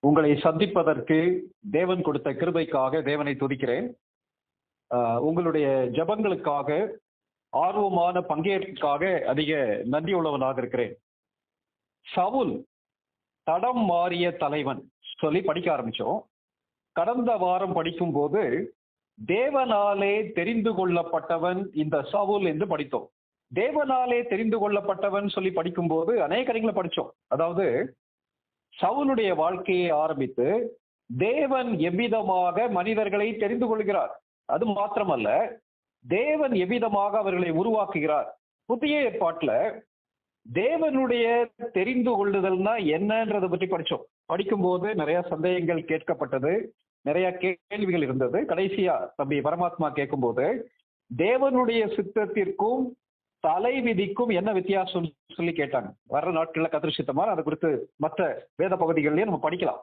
உங்களை சந்திப்பதற்கு தேவன் கொடுத்த கிருபைக்காக தேவனை துதிக்கிறேன். உங்களுடைய ஜெபங்களுக்காக, ஆர்வமான பங்கேற்காக அதிக நன்றி உள்ளவனாக இருக்கிறேன். சவுல் தடம் மாறிய தலைவன் சொல்லி படிக்க ஆரம்பிச்சோம். கடந்த வாரம் படிக்கும் போது தேவனாலே தெரிந்து கொள்ளப்பட்டவன் இந்த சவுல் என்று படித்தோம். தேவனாலே தெரிந்து கொள்ளப்பட்டவன் சொல்லி படிக்கும் போது அநேக காரியங்களை படிச்சோம். அதாவது சவுலுடைய வாழ்க்கையை ஆரம்பித்து தேவன் எவ்விதமாக மனிதர்களை தெரிந்து கொள்கிறார், அது மாத்திரமல்ல தேவன் எவ்விதமாக அவர்களை உருவாக்குகிறார். புதிய ஏற்பாட்டுல தேவனுடைய தெரிந்து கொள்ளுதல்னா என்னன்றதை பற்றி படிச்சோம். படிக்கும்போது நிறைய சந்தேகங்கள் கேட்கப்பட்டது, நிறைய கேள்விகள் இருந்தது. கடைசியா தம்பி பரமாத்மா கேட்கும்போது தேவனுடைய சித்தத்திற்கும் தலை விதிக்கும் என்ன வித்தியாசம் சொல்லி கேட்டாங்க. வர்ற நாட்கள்ல கத்திர சித்தமா அது குறித்து மற்ற வேத பகுதிகளிலேயே நம்ம படிக்கலாம்.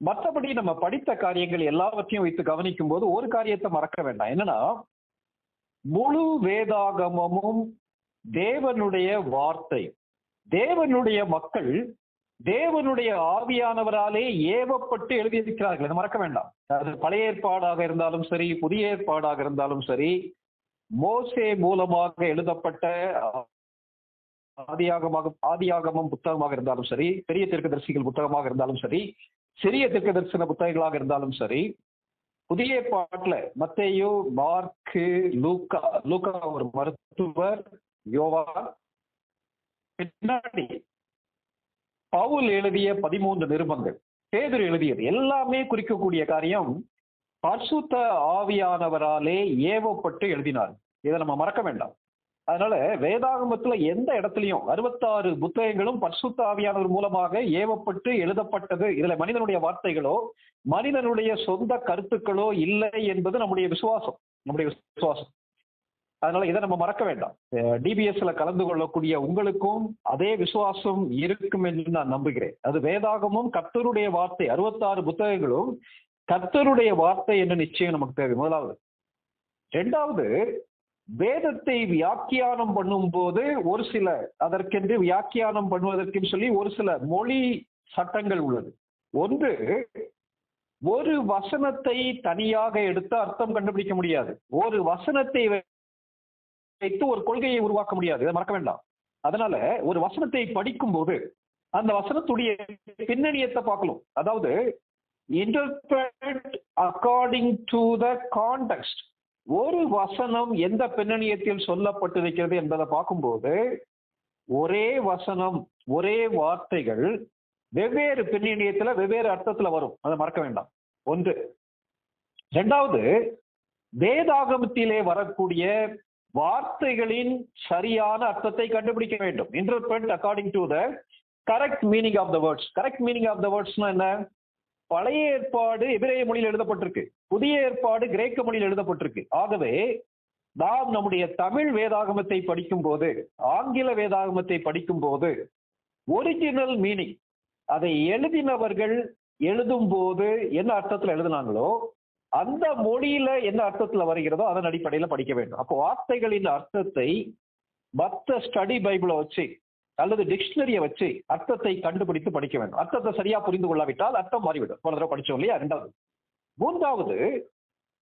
மற்றபடி நம்ம படித்த காரியங்கள் எல்லாவற்றையும் வைத்து கவனிக்கும் போது ஒரு காரியத்தை மறக்க வேண்டாம். என்னன்னா, முழு வேதாகமமும் தேவனுடைய வார்த்தை. தேவனுடைய மக்கள் தேவனுடைய ஆவியானவராலே ஏவப்பட்டு எழுதியிருக்கிறார்கள், அதை மறக்க வேண்டாம். அது பழைய ஏற்பாடாக இருந்தாலும் சரி, புதிய ஏற்பாடாக இருந்தாலும் சரி, மோசே மூலமாக எழுதப்பட்ட ஆதியாகமம் புத்தகமாக இருந்தாலும் சரி, பெரிய தீர்க்கதரிசிகள் புத்தகமாக இருந்தாலும் சரி, சிறிய தீர்க்கதரிசன புத்தகங்களாக இருந்தாலும் சரி, புதிய பாட்டுல மத்தேயு, மார்க்கு, லூக்கா ஒரு மருத்துவர், யோவான், பின்னாடி பவுல் எழுதிய 13 நிருபங்கள், பேதுரு எழுதியது எல்லாமே குறிக்கக்கூடிய காரியம் பரிசுத்த ஆவியானவராலே ஏவப்பட்டு எழுதினார். இதை நம்ம மறக்க வேண்டாம். அதனால வேதாகமத்துல எந்த இடத்துலையும் 66 புத்தகங்களும் பரிசுத்த ஆவியானவர் மூலமாக ஏவப்பட்டு எழுதப்பட்டது. இதுல மனிதனுடைய வார்த்தைகளோ மனிதனுடைய சொந்த கருத்துக்களோ இல்லை என்பது நம்முடைய விசுவாசம். அதனால இதை நம்ம மறக்க வேண்டாம். டிபிஎஸ்ல கலந்து கொள்ளக்கூடிய உங்களுக்கும் அதே விசுவாசம் இருக்கும் என்று நான் நம்புகிறேன். அது வேதாகமும் கர்த்தருடைய வார்த்தை, 66 புத்தகங்களும் கர்த்தருடைய வார்த்தை என்று நிச்சயம் நமக்கு தேவை. முதலாவது. இரண்டாவது, வேதத்தை வியாக்கியானம் பண்ணும் போது ஒரு சில அதற்கென்று வியாக்கியானம் பண்ணுவதற்கு சொல்லி ஒரு சில மொழி சட்டங்கள் உள்ளது. ஒன்று, ஒரு வசனத்தை தனியாக எடுத்து அர்த்தம் கண்டுபிடிக்க முடியாது. ஒரு வசனத்தை வைத்து ஒரு கொள்கையை உருவாக்க முடியாது. இதை மறக்க வேண்டாம். அதனால ஒரு வசனத்தை படிக்கும் போது அந்த வசனத்துடைய பின்னணியத்தை பார்க்கணும். அதாவது interpret according to the context. ஒரு வசனம் எந்த பின்னணியத்தில் சொல்லப்பட்டிருக்கிறது என்பதை பார்க்கும்போது ஒரே வசனம், ஒரே வார்த்தைகள் வெவ்வேறு பின்னணியத்துல வெவ்வேறு அர்த்தத்துல வரும். அதை மறக்க வேண்டாம். ஒன்று. இரண்டாவது, வேதாகமத்திலே வரக்கூடிய வார்த்தைகளின் சரியான அர்த்தத்தை கண்டுபிடிக்க வேண்டும். interpret according to the correct meaning of the words. correct meaning of the wordsனா என்ன? பழைய ஏற்பாடு எபிரேய மொழியில் எழுதப்பட்டிருக்கு, புதிய ஏற்பாடு கிரேக்க மொழியில் எழுதப்பட்டிருக்கு. ஆகவே நாம் நம்முடைய தமிழ் வேதாகமத்தை படிக்கும் போது, ஆங்கில வேதாகமத்தை படிக்கும் போது ஒரிஜினல் மீனிங், அதை எழுதினவர்கள் எழுதும் போது என்ன அர்த்தத்தில் எழுதினாங்களோ அந்த மொழியில என்ன அர்த்தத்துல வருகிறதோ அதன் அடிப்படையில படிக்க வேண்டும். அப்போ வார்த்தைகளின் அர்த்தத்தை மற்ற ஸ்டடி பைபிளை வச்சு அல்லது டிக்ஷனரியை வச்சு அர்த்தத்தை கண்டுபிடித்து படிக்க வேண்டும். அர்த்தத்தை சரியா புரிந்து கொள்ளாவிட்டால் அர்த்தம் மாறிவிடும். போன தடவை படிச்சோம் இல்லையா? இரண்டாவது. மூன்றாவது,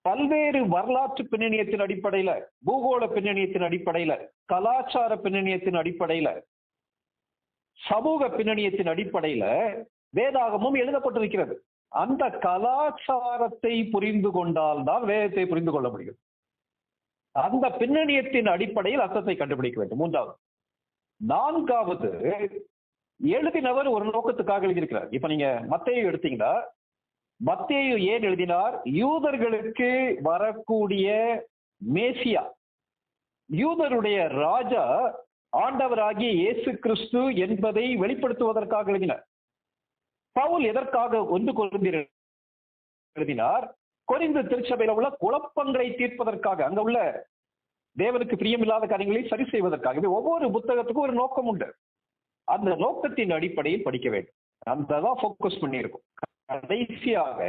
பல்வேறு வரலாற்று பின்னணியத்தின் அடிப்படையில, பூகோள பின்னணியத்தின் அடிப்படையில, கலாச்சார பின்னணியத்தின் அடிப்படையில, சமூக பின்னணியத்தின் அடிப்படையில வேதாகமும் எழுதப்பட்டிருக்கிறது. அந்த கலாச்சாரத்தை புரிந்து கொண்டால்தான் வேதத்தை புரிந்து கொள்ள முடியும். அந்த பின்னணியத்தின் அடிப்படையில் அர்த்தத்தை கண்டுபிடிக்க வேண்டும். மூன்றாவது. நான்காவது, எழுதினவர் ஒரு நோக்கத்துக்காக எழுதியிருக்கிறார். இப்ப நீங்க மத்தேயு எடுத்தீங்கன்னா, மத்தேயு ஏன் எழுதினார்? யூதர்களுக்கு வரக்கூடிய மேசியா, யூதருடைய ராஜா ஆண்டவராகிய இயேசு கிறிஸ்து என்பதை வெளிப்படுத்துவதற்காக எழுதினார். பவுல் எதற்காக 1 கொரிந்தியர் எழுதினார்? கொரிந்து திருச்சபையில உள்ள குழப்பங்களை தீர்ப்பதற்காக, அங்க உள்ள தேவனுக்கு பிரியமில்லாத காரியங்களை சரி செய்வதற்காக. ஒவ்வொரு புத்தகத்துக்கும் ஒரு நோக்கம் உண்டு. அந்த நோக்கத்தின் அடிப்படையில் படிக்க வேண்டும். அந்த தான் ஃபோக்கஸ் பண்ணியிருக்கும். கடைசியாக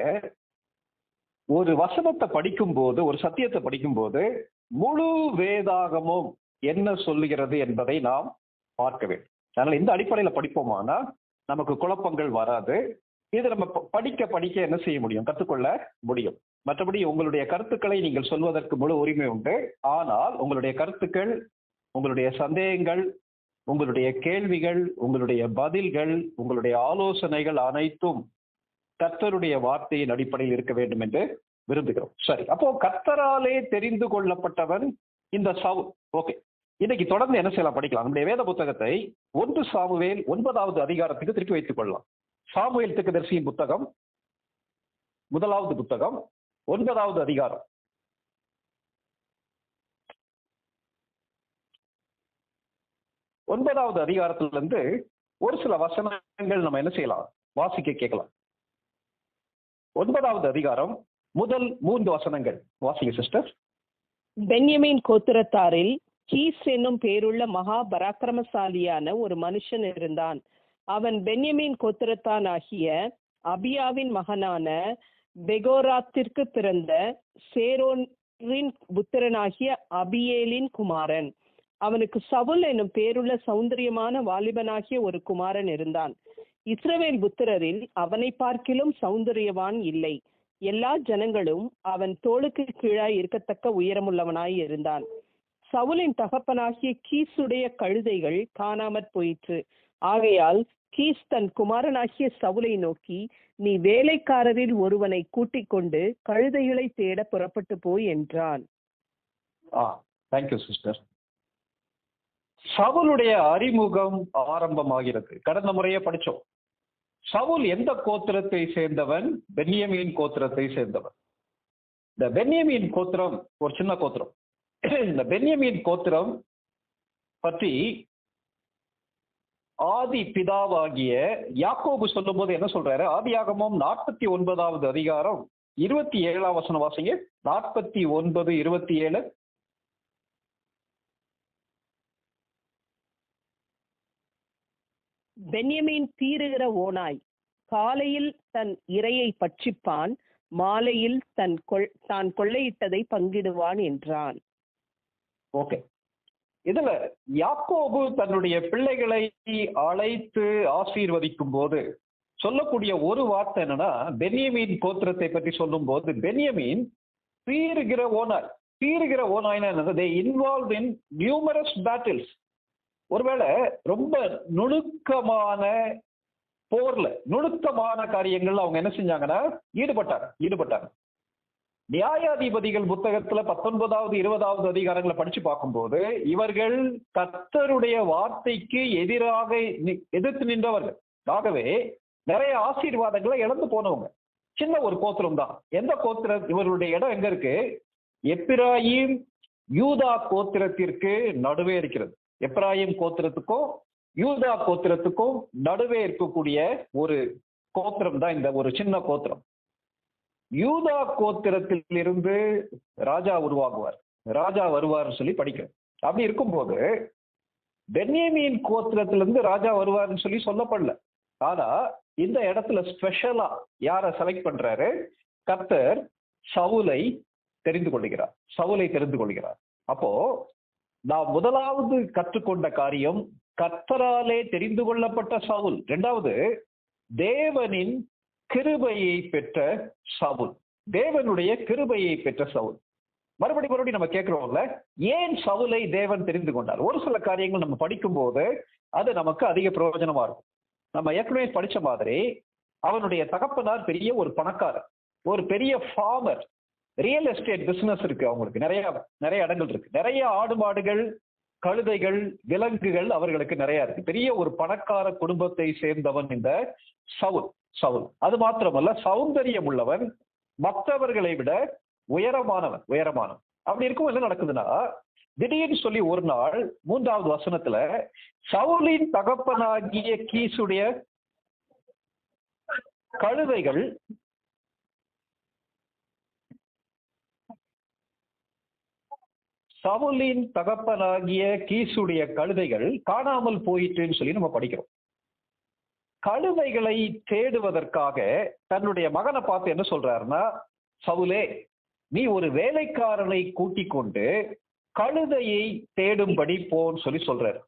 ஒரு வசனத்தை படிக்கும் போது, ஒரு சத்தியத்தை படிக்கும் போது முழு வேதாகமும் என்ன சொல்லுகிறது என்பதை நாம் பார்க்க வேண்டும். அதனால இந்த அடிப்படையில் படிப்போமானா நமக்கு குழப்பங்கள் வராது. இது நம்ம படிக்க படிக்க என்ன செய்ய முடியும், கற்றுக்கொள்ள முடியும். மற்றபடி உங்களுடைய கருத்துக்களை நீங்கள் சொல்வதற்கு முழு உரிமை உண்டு. ஆனால் உங்களுடைய கருத்துக்கள், உங்களுடைய சந்தேகங்கள், உங்களுடைய கேள்விகள், உங்களுடைய பதில்கள், உங்களுடைய ஆலோசனைகள் அனைத்தும் கர்த்தருடைய வார்த்தையின் அடிப்படையில் இருக்க வேண்டும் என்று விரும்புகிறோம். சரி, அப்போ கர்த்தராலே தெரிந்து கொள்ளப்பட்டவன் இந்த சவுல். ஓகே, இன்னைக்கு தொடர்ந்து என்ன செய்யலாம், படிக்கலாம். நம்முடைய வேத புத்தகத்தை 1 சாமுவேல் 9வது அதிகாரத்துக்கு திருப்பி வைத்துக் கொள்ளலாம். சாமுவேல் தீர்க்கதரிசியின் புத்தகம் 1வது புத்தகம் 9வது அதிகாரம். ஒன்பதாவது அதிகாரத்திலிருந்து ஒரு சில வசனங்கள் நம்ம என்ன செய்யலாம், வாசிக்க கேட்கலாம். 9வது அதிகாரம் முதல் 3 வசனங்கள் வாசிங்க சிஸ்டர். பென்யமீன் கோத்திரத்தாரில் கீஸ் என்னும் பேருள்ள மகா பராக்கிரமசாலியான ஒரு மனுஷன் இருந்தான். அவன் பென்யமீன் கோத்திரத்தான் ஆகிய அபியாவின் மகனான பெகோராத்திற்கு பிறந்த சேரோரின் புத்திரனாகிய அபியேலின் குமாரன். அவனுக்கு சவுல் என்னும் பேருள்ள சௌந்தரியமான வாலிபனாகிய ஒரு குமாரன் இருந்தான். இஸ்ரவேல் புத்திரரில் அவனை பார்க்கிலும் சௌந்தரியவான் இல்லை. எல்லா ஜனங்களும் அவன் தோளுக்கு கீழாய் இருக்கத்தக்க உயரமுள்ளவனாய் இருந்தான். சவுலின் தகப்பனாகிய கீசுடைய கழுதைகள் காணாமற் போயிற்று. ஆகையால் கீஸ் தன் குமாரனாகிய சவுலை நோக்கி, நீ வேலைக்காரரில் ஒருவனை கூட்டிக் கொண்டு கழுதைகளை தேட புறப்பட்டு போய் என்றான். Thank you sister. சவுலுடைய அறிமுகம் ஆரம்பமாகிறது. கடந்த முறையே படிச்சோம். சவுல் எந்த கோத்திரத்தை சேர்ந்தவன்? பென்யமீன் கோத்திரத்தை சேர்ந்தவன். இந்த பென்யமீன் கோத்திரம் ஒரு சின்ன கோத்திரம். இந்த பென்யமீன் கோத்திரம் பற்றி ஆதி பிதாவாகிய யாக்கோபு சொல்லும் போது என்ன சொல்றாரு? ஆதியாகமம் 49வது அதிகாரம் 27ஆம் வசனம் வாசிங்க. 49:27. பென்யமீன் தீருகிற ஓனாய், காலையில் தன் இரையை பட்சிப்பான், மாலையில் தான் கொள்ளையிட்டதை பங்கிடுவான் என்றான். ஓகே, இதுல யாக்கோபு தன்னுடைய பிள்ளைகளை அழைத்து ஆசீர்வதிக்கும் போது சொல்லக்கூடிய ஒரு வார்த்தை என்னன்னா, பென்யமீன் கோத்திரத்தை பற்றி சொல்லும் போது பென்யமீன் தீருகிற ஓனாய். தீருகிற ஓனாய்னா என்னது? they involved in numerous battles. ஒருவேளை ரொம்ப நுணுக்கமான போர்ல, நுணுக்கமான காரியங்கள்ல அவங்க என்ன செஞ்சாங்கன்னா ஈடுபட்டாங்க. நியாயாதிபதிகள் புத்தகத்துல 19வது 20வது அதிகாரங்களை படிச்சு பார்க்கும்போது இவர்கள் கர்த்தருடைய வார்த்தைக்கு எதிராக எதிர்த்து நின்றவர்கள். ஆகவே நிறைய ஆசீர்வாதங்களை இழந்து போனவங்க. சின்ன ஒரு கோத்திரம் தான். எந்த கோத்திரம்? இவருடைய இடம் எங்க இருக்கு? எப்பிராயிம் யூதா கோத்திரத்திற்கு நடுவே இருக்கிறது. எப்பிராயிம் கோத்திரத்துக்கும் யூதா கோத்திரத்துக்கும் நடுவே இருக்கக்கூடிய ஒரு கோத்திரம் தான் இந்த ஒரு சின்ன கோத்திரம். யூதா கோத்திரத்தில் இருந்து ராஜா வருவார் சொல்லி படிக்கிறோம். அப்படி இருக்கும்போது பென்யமீன் கோத்திரத்திலிருந்து ராஜா வருவார்னு சொல்லி சொல்லப்படல. ஆனா இந்த இடத்துல ஸ்பெஷலா யாரை செலக்ட் பண்றாரு? கர்த்தர் சவுலை தெரிந்து கொள்கிறார். அப்போ நான் முதலாவது கற்றுக்கொண்ட காரியம் கர்த்தராலே தெரிந்து கொள்ளப்பட்ட சவுல். இரண்டாவது, தேவனின் கிருபையை பெற்ற சவுல். தேவனுடைய கிருபையை பெற்ற சவுல். மறுபடியும் நம்ம கேட்கிறோம்ல, ஏன் சவுலை தேவன் தெரிந்து கொண்டார்? ஒரு சில காரியங்கள் நம்ம படிக்கும் போது அது நமக்கு அதிக பிரயோஜனமா இருக்கும். நம்ம ஏற்கனவே படிச்ச மாதிரி அவனுடைய தகப்பனார் பெரிய ஒரு பணக்காரர், ஒரு பெரிய ஃபார்மர். ரியல் எஸ்டேட் பிசினஸ் இருக்கு அவங்களுக்கு. நிறைய இடங்கள் இருக்கு. நிறைய ஆடு மாடுகள், கழுதைகள், விலங்குகள் அவர்களுக்கு நிறைய இருக்கு. பெரிய ஒரு பணக்கார குடும்பத்தை சேர்ந்தவன் இந்த சவுல். அது மாத்திரமல்ல, சௌந்தரியம் உள்ளவன், மற்றவர்களை விட உயரமானவன். அப்படி இருக்கும் என்ன நடக்குதுன்னா, திடீர்னு சொல்லி ஒரு நாள் 3வது வசனத்துல சவுலின் தகப்பனாகிய கீசுடைய கழுதைகள் காணாமல் போயிட்டுன்னு சொல்லி நம்ம படிக்கிறோம். கழுதைகளை தேடுவதற்காக தன்னுடைய மகனை பார்த்து என்ன சொல்றாருன்னா, சவுலே, நீ ஒரு வேலைக்காரனை கூட்டிக் கொண்டு கழுதையை தேடும்படி போன்னு சொல்லி சொல்றாரு.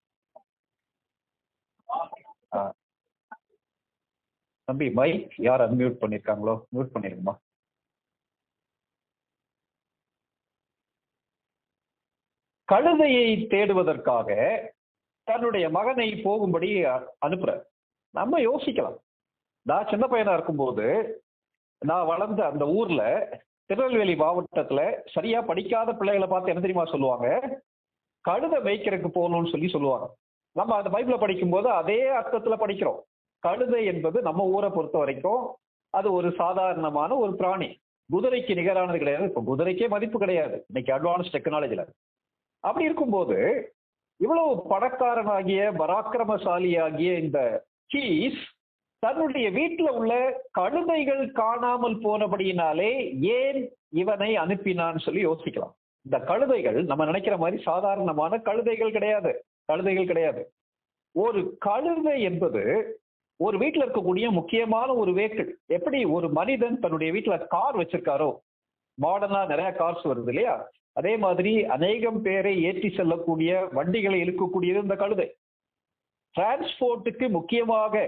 தம்பி மைக் யார் அன்மியூட் பண்ணிருக்காங்களோ மியூட் பண்ணிருங்கம்மா. கழுதையை தேடுவதற்காக தன்னுடைய மகனை போகும்படி அனுப்புற. நம்ம யோசிக்கலாம், நான் சின்ன பையனா இருக்கும்போது நான் வளர்ந்த அந்த ஊர்ல திருநெல்வேலி மாவட்டத்துல சரியா படிக்காத பிள்ளைகளை பார்த்து என்ன தெரியுமா சொல்லுவாங்க? கழுதை மேய்க்கிறதுக்கு போகணும்னு சொல்லுவாங்க. நம்ம அந்த பைபிளை படிக்கும்போது அதே அர்த்தத்துல படிக்கிறோம். கழுதை என்பது நம்ம ஊரை பொறுத்த வரைக்கும் அது ஒரு சாதாரணமான ஒரு பிராணி, குதிரைக்கு நிகரானது கிடையாது. இப்போ குதிரைக்கே மதிப்பு கிடையாது இன்னைக்கு அட்வான்ஸ் டெக்னாலஜில. அப்படி இருக்கும்போது இவ்வளவு பணக்காரனாகிய பராக்கிரமசாலியாகிய இந்த கீஸ் தன்னுடைய வீட்டுல உள்ள கழுதைகள் காணாமல் போனபடியினாலே ஏன் இவனை அனுப்பினான்னு சொல்லி யோசிக்கலாம். இந்த கழுதைகள் நம்ம நினைக்கிற மாதிரி சாதாரணமான கழுதைகள் கிடையாது. ஒரு கழுதை என்பது ஒரு வீட்டுல இருக்கக்கூடிய முக்கியமான ஒரு வெஹிக்கிள். எப்படி ஒரு மனிதன் தன்னுடைய வீட்டுல கார் வச்சிருக்காரோ, மாடர்னா நிறைய கார்ஸ் வருது இல்லையா, அதே மாதிரி அநேகம் பேரை ஏற்றி செல்லக்கூடிய வண்டிகளை இழுக்கக்கூடியது இந்த கழுதை. டிரான்ஸ்போர்ட்டுக்கு முக்கியமாக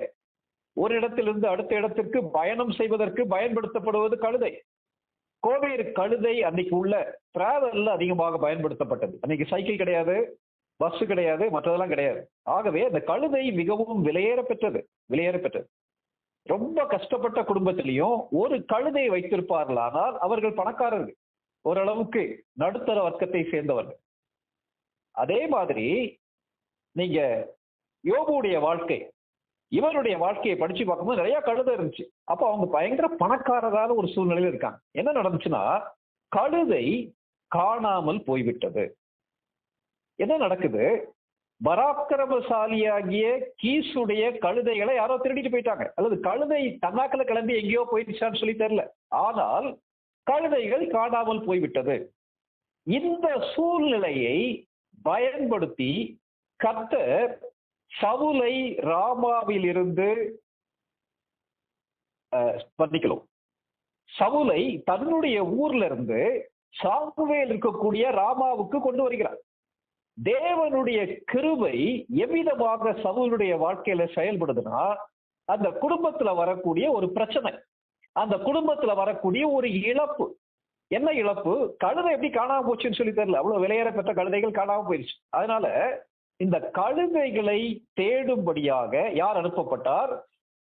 ஒரு இடத்திலிருந்து அடுத்த இடத்திற்கு பயணம் செய்வதற்கு பயன்படுத்தப்படுவது கழுதை. கோவேறு கழுதை அன்னைக்கு உள்ள டிராவல்ல அதிகமாக பயன்படுத்தப்பட்டது. அன்னைக்கு சைக்கிள் கிடையாது, பஸ் கிடையாது, மற்றதெல்லாம் கிடையாது. ஆகவே அந்த கழுதை மிகவும் விலையேற பெற்றது. ரொம்ப கஷ்டப்பட்ட குடும்பத்திலையும் ஒரு கழுதை வைத்திருப்பார்களானால் அவர்கள் பணக்காரர்கள், ஓரளவுக்கு நடுத்தர வர்க்கத்தை சேர்ந்தவர்கள். அதே மாதிரி நீங்க யோபுடைய வாழ்க்கை, இவருடைய வாழ்க்கையை படிச்சு பார்க்கும்போது நிறைய கழுதை இருந்துச்சு. அப்ப அவங்க பயங்கர பணக்காரரான ஒரு சூழ்நிலையில் இருக்காங்க. என்ன நடந்துச்சுன்னா, கழுதை காணாமல் போய்விட்டது. என்ன நடக்குது? பராக்கிரமசாலியாகிய கீசுடைய கழுதைகளை யாரோ திருடிட்டு போயிட்டாங்க, அல்லது கழுதை தன்னாக்கில் கிளம்பி எங்கேயோ போயிடுச்சான்னு சொல்லி தெரியல. ஆனால் கழுதைகள் காணாமல் போய்விட்டது. இந்த சூழ்நிலையை பயன்படுத்தி கர்த்தர் சவுலை ராமாவில் இருந்து சவுலை தன்னுடைய ஊர்ல இருந்து சாமுவேல் இருக்கக்கூடிய ராமாவுக்கு கொண்டு வருகிறார். தேவனுடைய கிருபை எவ்விதமாக சவுலுடைய வாழ்க்கையில செயல்படுதுன்னா, அந்த குடும்பத்துல வரக்கூடிய ஒரு பிரச்சனை, அந்த குடும்பத்துல வரக்கூடிய ஒரு இழப்பு. என்ன இழப்பு? கழுதை எப்படி காணாம போச்சுன்னு சொல்லி தெரியல. அவ்வளவு விலையேற பெற்ற கழுதைகள் காணாம போயிடுச்சு. அதனால இந்த கழுதைகளை தேடும்படியாக யார் அனுப்பப்பட்டார்?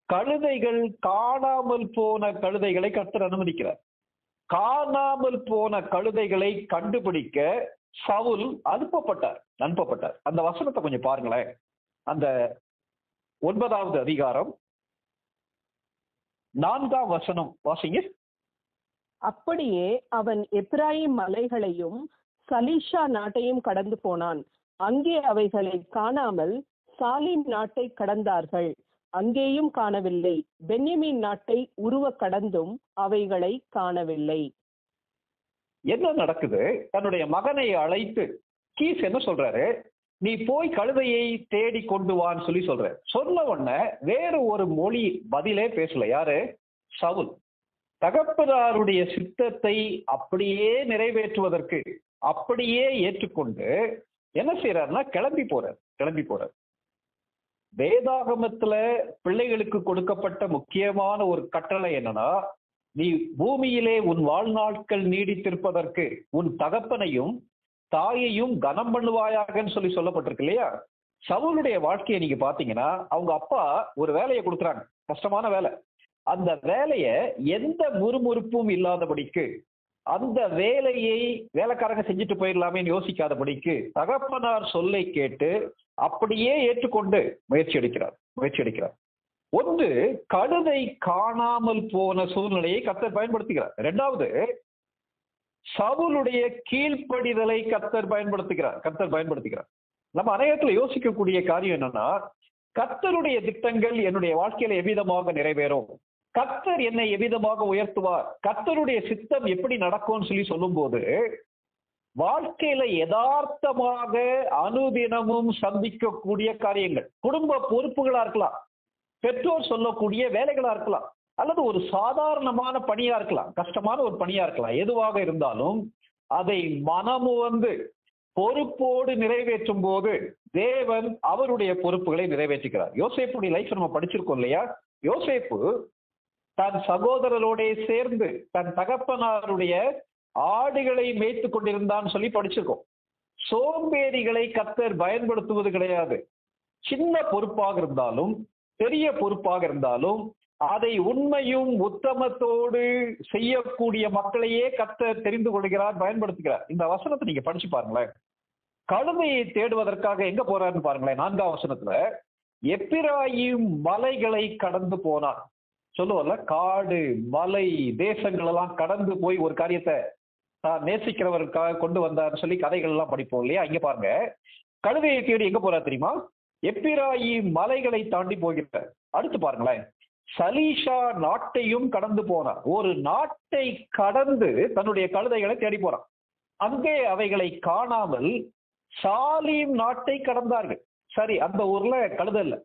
கழுதைகள் காணாமல் போன கழுதைகளை கர்த்தர் அனுமதிக்கிறார். காணாமல் போன கழுதைகளை கண்டுபிடிக்க சவுல் அனுப்பப்பட்டார். அந்த வசனத்தை கொஞ்சம் பாருங்களேன். அந்த 9வது அதிகாரம் 4ஆம் வசனம் வாசிங்க. அப்படியே அவன் எப்பிராயிம் மலைகளையும் சலீஷா நாட்டையும் கடந்து போனான். அங்கே அவைகளை காணாமல் சாலிம் நாட்டை கடந்தார்கள், அங்கேயும் காணவில்லை. பென்யமீன் நாட்டை உருவ கடந்தும் அவைகளை காணவில்லை. என்ன நடக்குது? தன்னுடைய மகனை அழைத்து கீஸ் என்ன சொல்றாரு? நீ போய் கழுதையை தேடி கொண்டு வான்னு சொல்ற. சொன்ன உடனே வேற ஒரு மொழி பதிலே பேசல. யாரு? சவுல். தகப்பனாருடைய சித்தத்தை அப்படியே நிறைவேற்றுவதற்கு அப்படியே ஏற்றுக்கொண்டு என்ன செய்யறாருன்னா கிளம்பி போறார். வேதாகமத்துல பிள்ளைகளுக்கு கொடுக்கப்பட்ட முக்கியமான ஒரு கட்டளை என்னன்னா, நீ பூமியிலே உன் வாழ்நாட்கள் நீடித்திருப்பதற்கு உன் தகப்பனையும் தாயையும் கனம் பண்ணுவாயாகன்னு சொல்லப்பட்டிருக்கு இல்லையா? சவுலுடைய வாழ்க்கையை நீங்க பாத்தீங்கன்னா, அவங்க அப்பா ஒரு வேலையை கொடுக்குறாங்க, கஷ்டமான வேலை. அந்த வேலையை எந்த முறுமுறுப்பும் இல்லாதபடிக்கு, அந்த வேலையை வேலைக்காரங்க செஞ்சுட்டு போயிடலாமேன்னு யோசிக்காதபடிக்கு தகப்பனார் சொல்லை கேட்டு அப்படியே ஏற்றுக்கொண்டு முயற்சி எடுக்கிறார். ஒன்று, கழுதை காணாமல் போன சூழ்நிலையை கர்த்தர் பயன்படுத்துகிறார். இரண்டாவது, சவுலுடைய கீழ்ப்படிதலை கர்த்தர் பயன்படுத்துகிறார். நம்ம அநேகத்துல யோசிக்கக்கூடிய காரியம் என்னன்னா, கர்த்தருடைய திட்டங்கள் என்னுடைய வாழ்க்கையில எவ்விதமாக நிறைவேறும், கர்த்தர் என்னை எவ்விதமாக உயர்த்துவார், கர்த்தருடைய சித்தம் எப்படி நடக்கும்னு சொல்லும் போது வாழ்க்கையில யதார்த்தமாக அனுதினமும் சந்திக்கக்கூடிய காரியங்கள், குடும்ப பொறுப்புகளா இருக்கலாம், பெற்றோர் சொல்லக்கூடிய வேலைகளா இருக்கலாம், அல்லது ஒரு சாதாரணமான பணியா இருக்கலாம், கஷ்டமான ஒரு பணியா இருக்கலாம். எதுவாக இருந்தாலும் அதை மனமுவந்து பொறுப்போடு நிறைவேற்றும் போது தேவன் அவருடைய பொறுப்புகளை நிறைவேற்றுகிறார். யோசேப்புடைய லைஃப் நம்ம படிச்சிருக்கோம் இல்லையா? யோசேப்பு தன் சகோதரரோட சேர்ந்து தன் தகப்பனாருடைய ஆடுகளை மேய்த்து கொண்டிருந்தான் சொல்லி படிச்சிருக்கோம். சோம்பேறிகளை கர்த்தர் பயன்படுத்துவது கிடையாது. சின்ன பொறுப்பாக இருந்தாலும் பெரிய பொறுப்பாக இருந்தாலும் அதை உண்மையும் உத்தமத்தோடு செய்யக்கூடிய மக்களையே கர்த்தர் தெரிந்து கொள்கிறார், பயன்படுத்துகிறார். இந்த வசனத்தை நீங்க படிச்சு பாருங்களேன். கழுதையை தேடுவதற்காக எங்க போறாருன்னு பாருங்களேன். 4ஆம் வசனத்துல எப்பிராயிம் மலைகளை கடந்து போனார். சொல்லுவல்ல, காடு மலை தேசங்கள் எல்லாம் கடந்து போய் ஒரு காரியத்தை தான் நேசிக்கிறவருக்காக கொண்டு வந்தார் சொல்லி கதைகள் எல்லாம் படிப்போம் இல்லையா? இங்க பாருங்க, கழுதையை தேடி எங்க போறார் தெரியுமா? எப்பிராயிம் மலைகளை தாண்டி போகிறார். அடுத்து பாருங்களேன், சலீஷா நாட்டையும் கடந்து போனார். ஒரு நாட்டை கடந்து தன்னுடைய கழுதைகளை தேடி போறான். அங்கே அவைகளை காணாமல் சாலீம் நாட்டை கடந்தார்கள். சரி, அந்த ஊர்ல கழுதை இல்ல,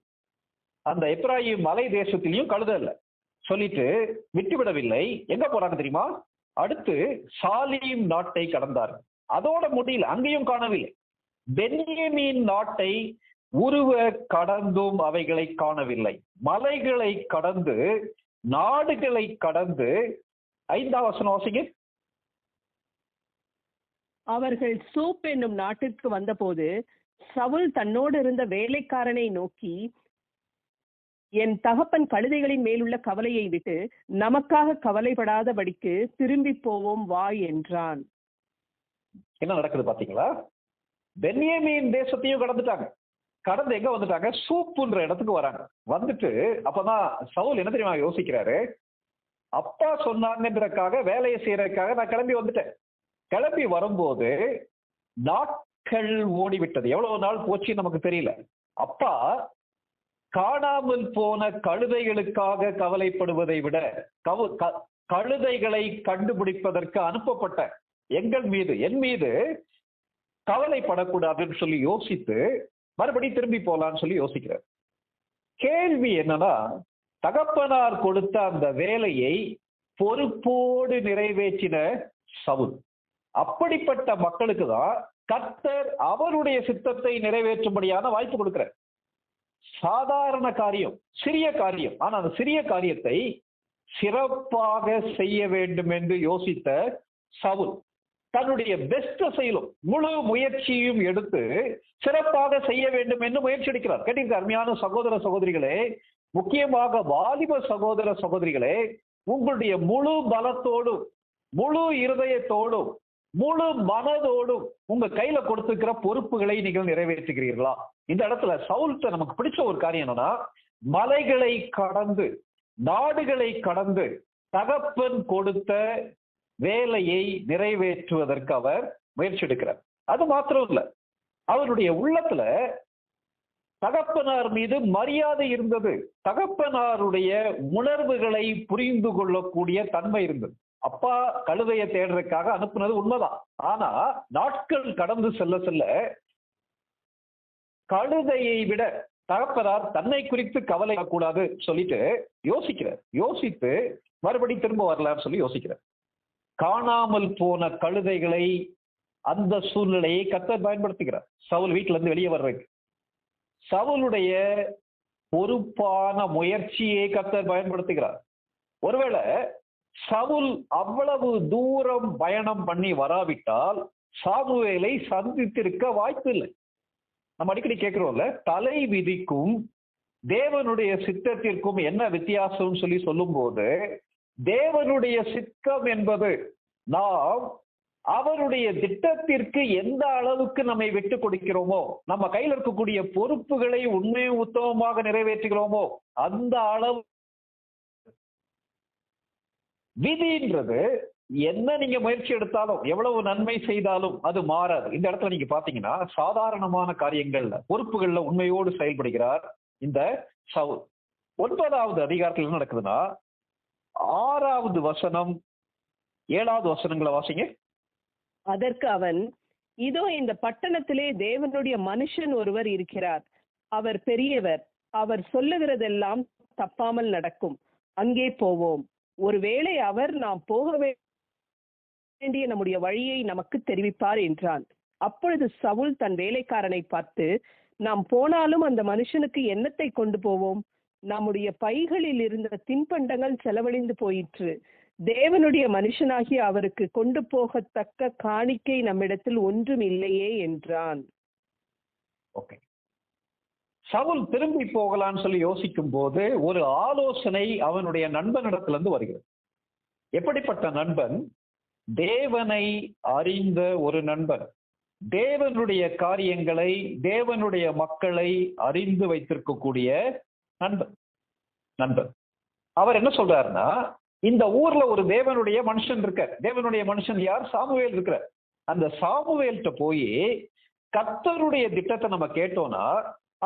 அந்த எப்ராயிம் மலை தேசத்திலையும் கழுதை இல்ல சொல்லிட்டு விட்டுவிடவில்லை. எங்க போறாங்க தெரியுமா? அடுத்து சாலீம் நாட்டை கடந்தார்கள். அதோட முடியல, அங்கேயும் காணவில்லை. பென்யமீன் நாட்டை உருவ கடந்தும் அவைகளை காணவில்லை. மலைகளை கடந்து நாடுகளை கடந்து 5ஆம் வசனம் வாசிங்க. அவர்கள் சூப் என்னும் நாட்டிற்கு வந்தபோது சவுல் தன்னோடு இருந்த வேலைக்காரனை நோக்கி, என் தகப்பன் கழுதைகளின் மேலுள்ள கவலையை விட்டு நமக்காக கவலைப்படாதபடிக்கு திரும்பி போவோம் வா என்றான். என்ன நடக்குது பாத்தீங்களா? பென்யமீன் தேசத்தையும் கடந்துட்டாங்க. கடந்து எங்க வந்துட்டாங்க? சூப்புன்ற இடத்துக்கு வராங்க. வந்துட்டு அப்பதான் சவுல் என்ன தெரியுமா யோசிக்கிறாரு? அப்பா சொன்னாங்கன்றக்காக வேலையை செய்யறதுக்காக நான் கிளம்பி வந்துட்டேன். கிளம்பி வரும்போது நாட்கள் ஓடிவிட்டது. எவ்வளவு நாள் போச்சுன்னு நமக்கு தெரியல. அப்பா காணாமல் போன கழுதைகளுக்காக கவலைப்படுவதை விட கழுதைகளை கண்டுபிடிப்பதற்கு அனுப்பப்பட்ட என் மீது கவலைப்படக்கூடாதுன்னு சொல்லி யோசித்து மறுபடியும் திரும்பி போலான்னு சொல்லி யோசிக்கிறார். கேள்வி என்னன்னா, தகப்பனார் கொடுத்த அந்த வேலையை பொறுப்போடு நிறைவேற்றின சவுல். அப்படிப்பட்ட மக்களுக்கு தான் கர்த்தர் அவருடைய சித்தத்தை நிறைவேற்றும்படியான வாய்ப்பு கொடுக்கிறார். சாதாரண காரியம், சிறிய காரியம். ஆனா அந்த சிறிய காரியத்தை சிறப்பாக செய்ய வேண்டும் என்று யோசித்த சவுல் தன்னுடைய பெஸ்ட் செயலும் முழு முயற்சியும் எடுத்து சிறப்பாக செய்ய வேண்டும் என்று முயற்சி எடுக்கிறார். கேட்டீங்க அருமையான சகோதர சகோதரிகளே, முக்கியமாக வாலிப சகோதர சகோதரிகளே, உங்களுடைய முழு பலத்தோடும் முழு இருதயத்தோடும் முழு மனதோடும் உங்க கையில கொடுத்திருக்கிற பொறுப்புகளை நீங்கள் நிறைவேற்றுகிறீர்களா? இந்த இடத்துல சவுல்ட்ட நமக்கு பிடிச்ச ஒரு காரியம் என்னன்னா, மலைகளை கடந்து நாடுகளை கடந்து தகப்பன் கொடுத்த வேலையை நிறைவேற்றுவதற்கு அவர் முயற்சி எடுக்கிறார். அது மாத்திரம் இல்ல, அவருடைய உள்ளத்துல தகப்பனார் மீது மரியாதை இருந்தது. தகப்பனாருடைய உணர்வுகளை புரிந்து கொள்ளக்கூடிய தன்மை இருந்தது. அப்பா கழுதையை தேடுறதுக்காக அனுப்புனது உண்மைதான். ஆனா நாட்கள் கடந்து செல்ல செல்ல கழுதையை விட தகப்பனார் தன்னை குறித்து கவலை கூடாது சொல்லிட்டு யோசிக்கிறார். யோசித்து மறுபடி திரும்ப வரலான்னு சொல்லி யோசிக்கிறார். காணாமல் போன கழுதைகளை அந்த சூழ்நிலையை கர்த்தர் பயன்படுத்துகிறார் சவுல் வீட்டுல இருந்து வெளியே வர்றதுக்கு. சவுலுடைய பொறுப்பான முயற்சியை கர்த்தர் பயன்படுத்துகிறார். ஒருவேளை சவுல் அவ்வளவு தூரம் பயணம் பண்ணி வராவிட்டால் சாமுவேலை சந்தித்திருக்க வாய்ப்பு இல்லை. நம்ம அடிக்கடி கேட்கிறோம்ல, தலை விதிக்கும் தேவனுடைய சித்தத்திற்கும் என்ன வித்தியாசம் சொல்லி சொல்லும் போது, தேவனுடைய சித்தம் என்பது நாம் அவருடைய திட்டத்திற்கு எந்த அளவுக்கு நம்மை விட்டு கொடுக்கிறோமோ, நம்ம கையில் இருக்கக்கூடிய பொறுப்புகளை உண்மையும் உத்தமமாக நிறைவேற்றுகிறோமோ அந்த அளவு. விதின்றது என்ன நீங்க முயற்சி எடுத்தாலும் எவ்வளவு நன்மை செய்தாலும் அது மாறாது. இந்த இடத்துல நீங்க பாத்தீங்கன்னா சாதாரணமான காரியங்கள்ல பொறுப்புகள்ல உண்மையோடு செயல்படுகிறார் இந்த சவுல். 9வது அதிகாரத்தில் என்ன நடக்குதுன்னா, 6வது வசனம் 7வது வசனங்களை வாசிங்க. அதற்கு அவன், இதோ இந்த பட்டணத்திலே தேவனுடைய மனுஷன் ஒருவர் இருக்கிறார். அவர் பெரியவர். அவர் சொல்லுகிறதெல்லாம் தப்பாமல் நடக்கும். அங்கே போவோம். ஒருவேளை அவர் நாம் போக வேண்டிய நம்முடைய வழியை நமக்கு தெரிவிப்பார் என்றான். அப்பொழுது சவுல் தன் வேலைக்காரனை பார்த்து, நாம் போனாலும் அந்த மனுஷனுக்கு என்னத்தை கொண்டு போவோம்? நம்முடைய பைகளில் இருந்த தின்பண்டங்கள் செலவழிந்து போயிற்று. தேவனுடைய மனுஷனாகிய அவருக்கு கொண்டு போகத்தக்க காணிக்கை நம்மிடத்தில் ஒன்றும் இல்லையே என்றான். ஓகே, சவுல் திரும்பி போகலான்னு சொல்லி யோசிக்கும் போது ஒரு ஆலோசனை அவனுடைய நண்பனிடத்திலிருந்து வருகிறது. எப்படிப்பட்ட நண்பன்? தேவனை அறிந்த ஒரு நண்பன், தேவனுடைய காரியங்களை, தேவனுடைய மக்களை அறிந்து வைத்திருக்கக்கூடிய நண்பன். அவர் என்ன சொல்றாருன்னா, இந்த ஊர்ல ஒரு தேவனுடைய மனுஷன் இருக்க. தேவனுடைய மனுஷன் யார்? சாமுவேல் இருக்கிற. அந்த சாமுவேல்கிட்ட போய் கர்த்தருடைய திட்டத்தை நம்ம கேட்டோம்னா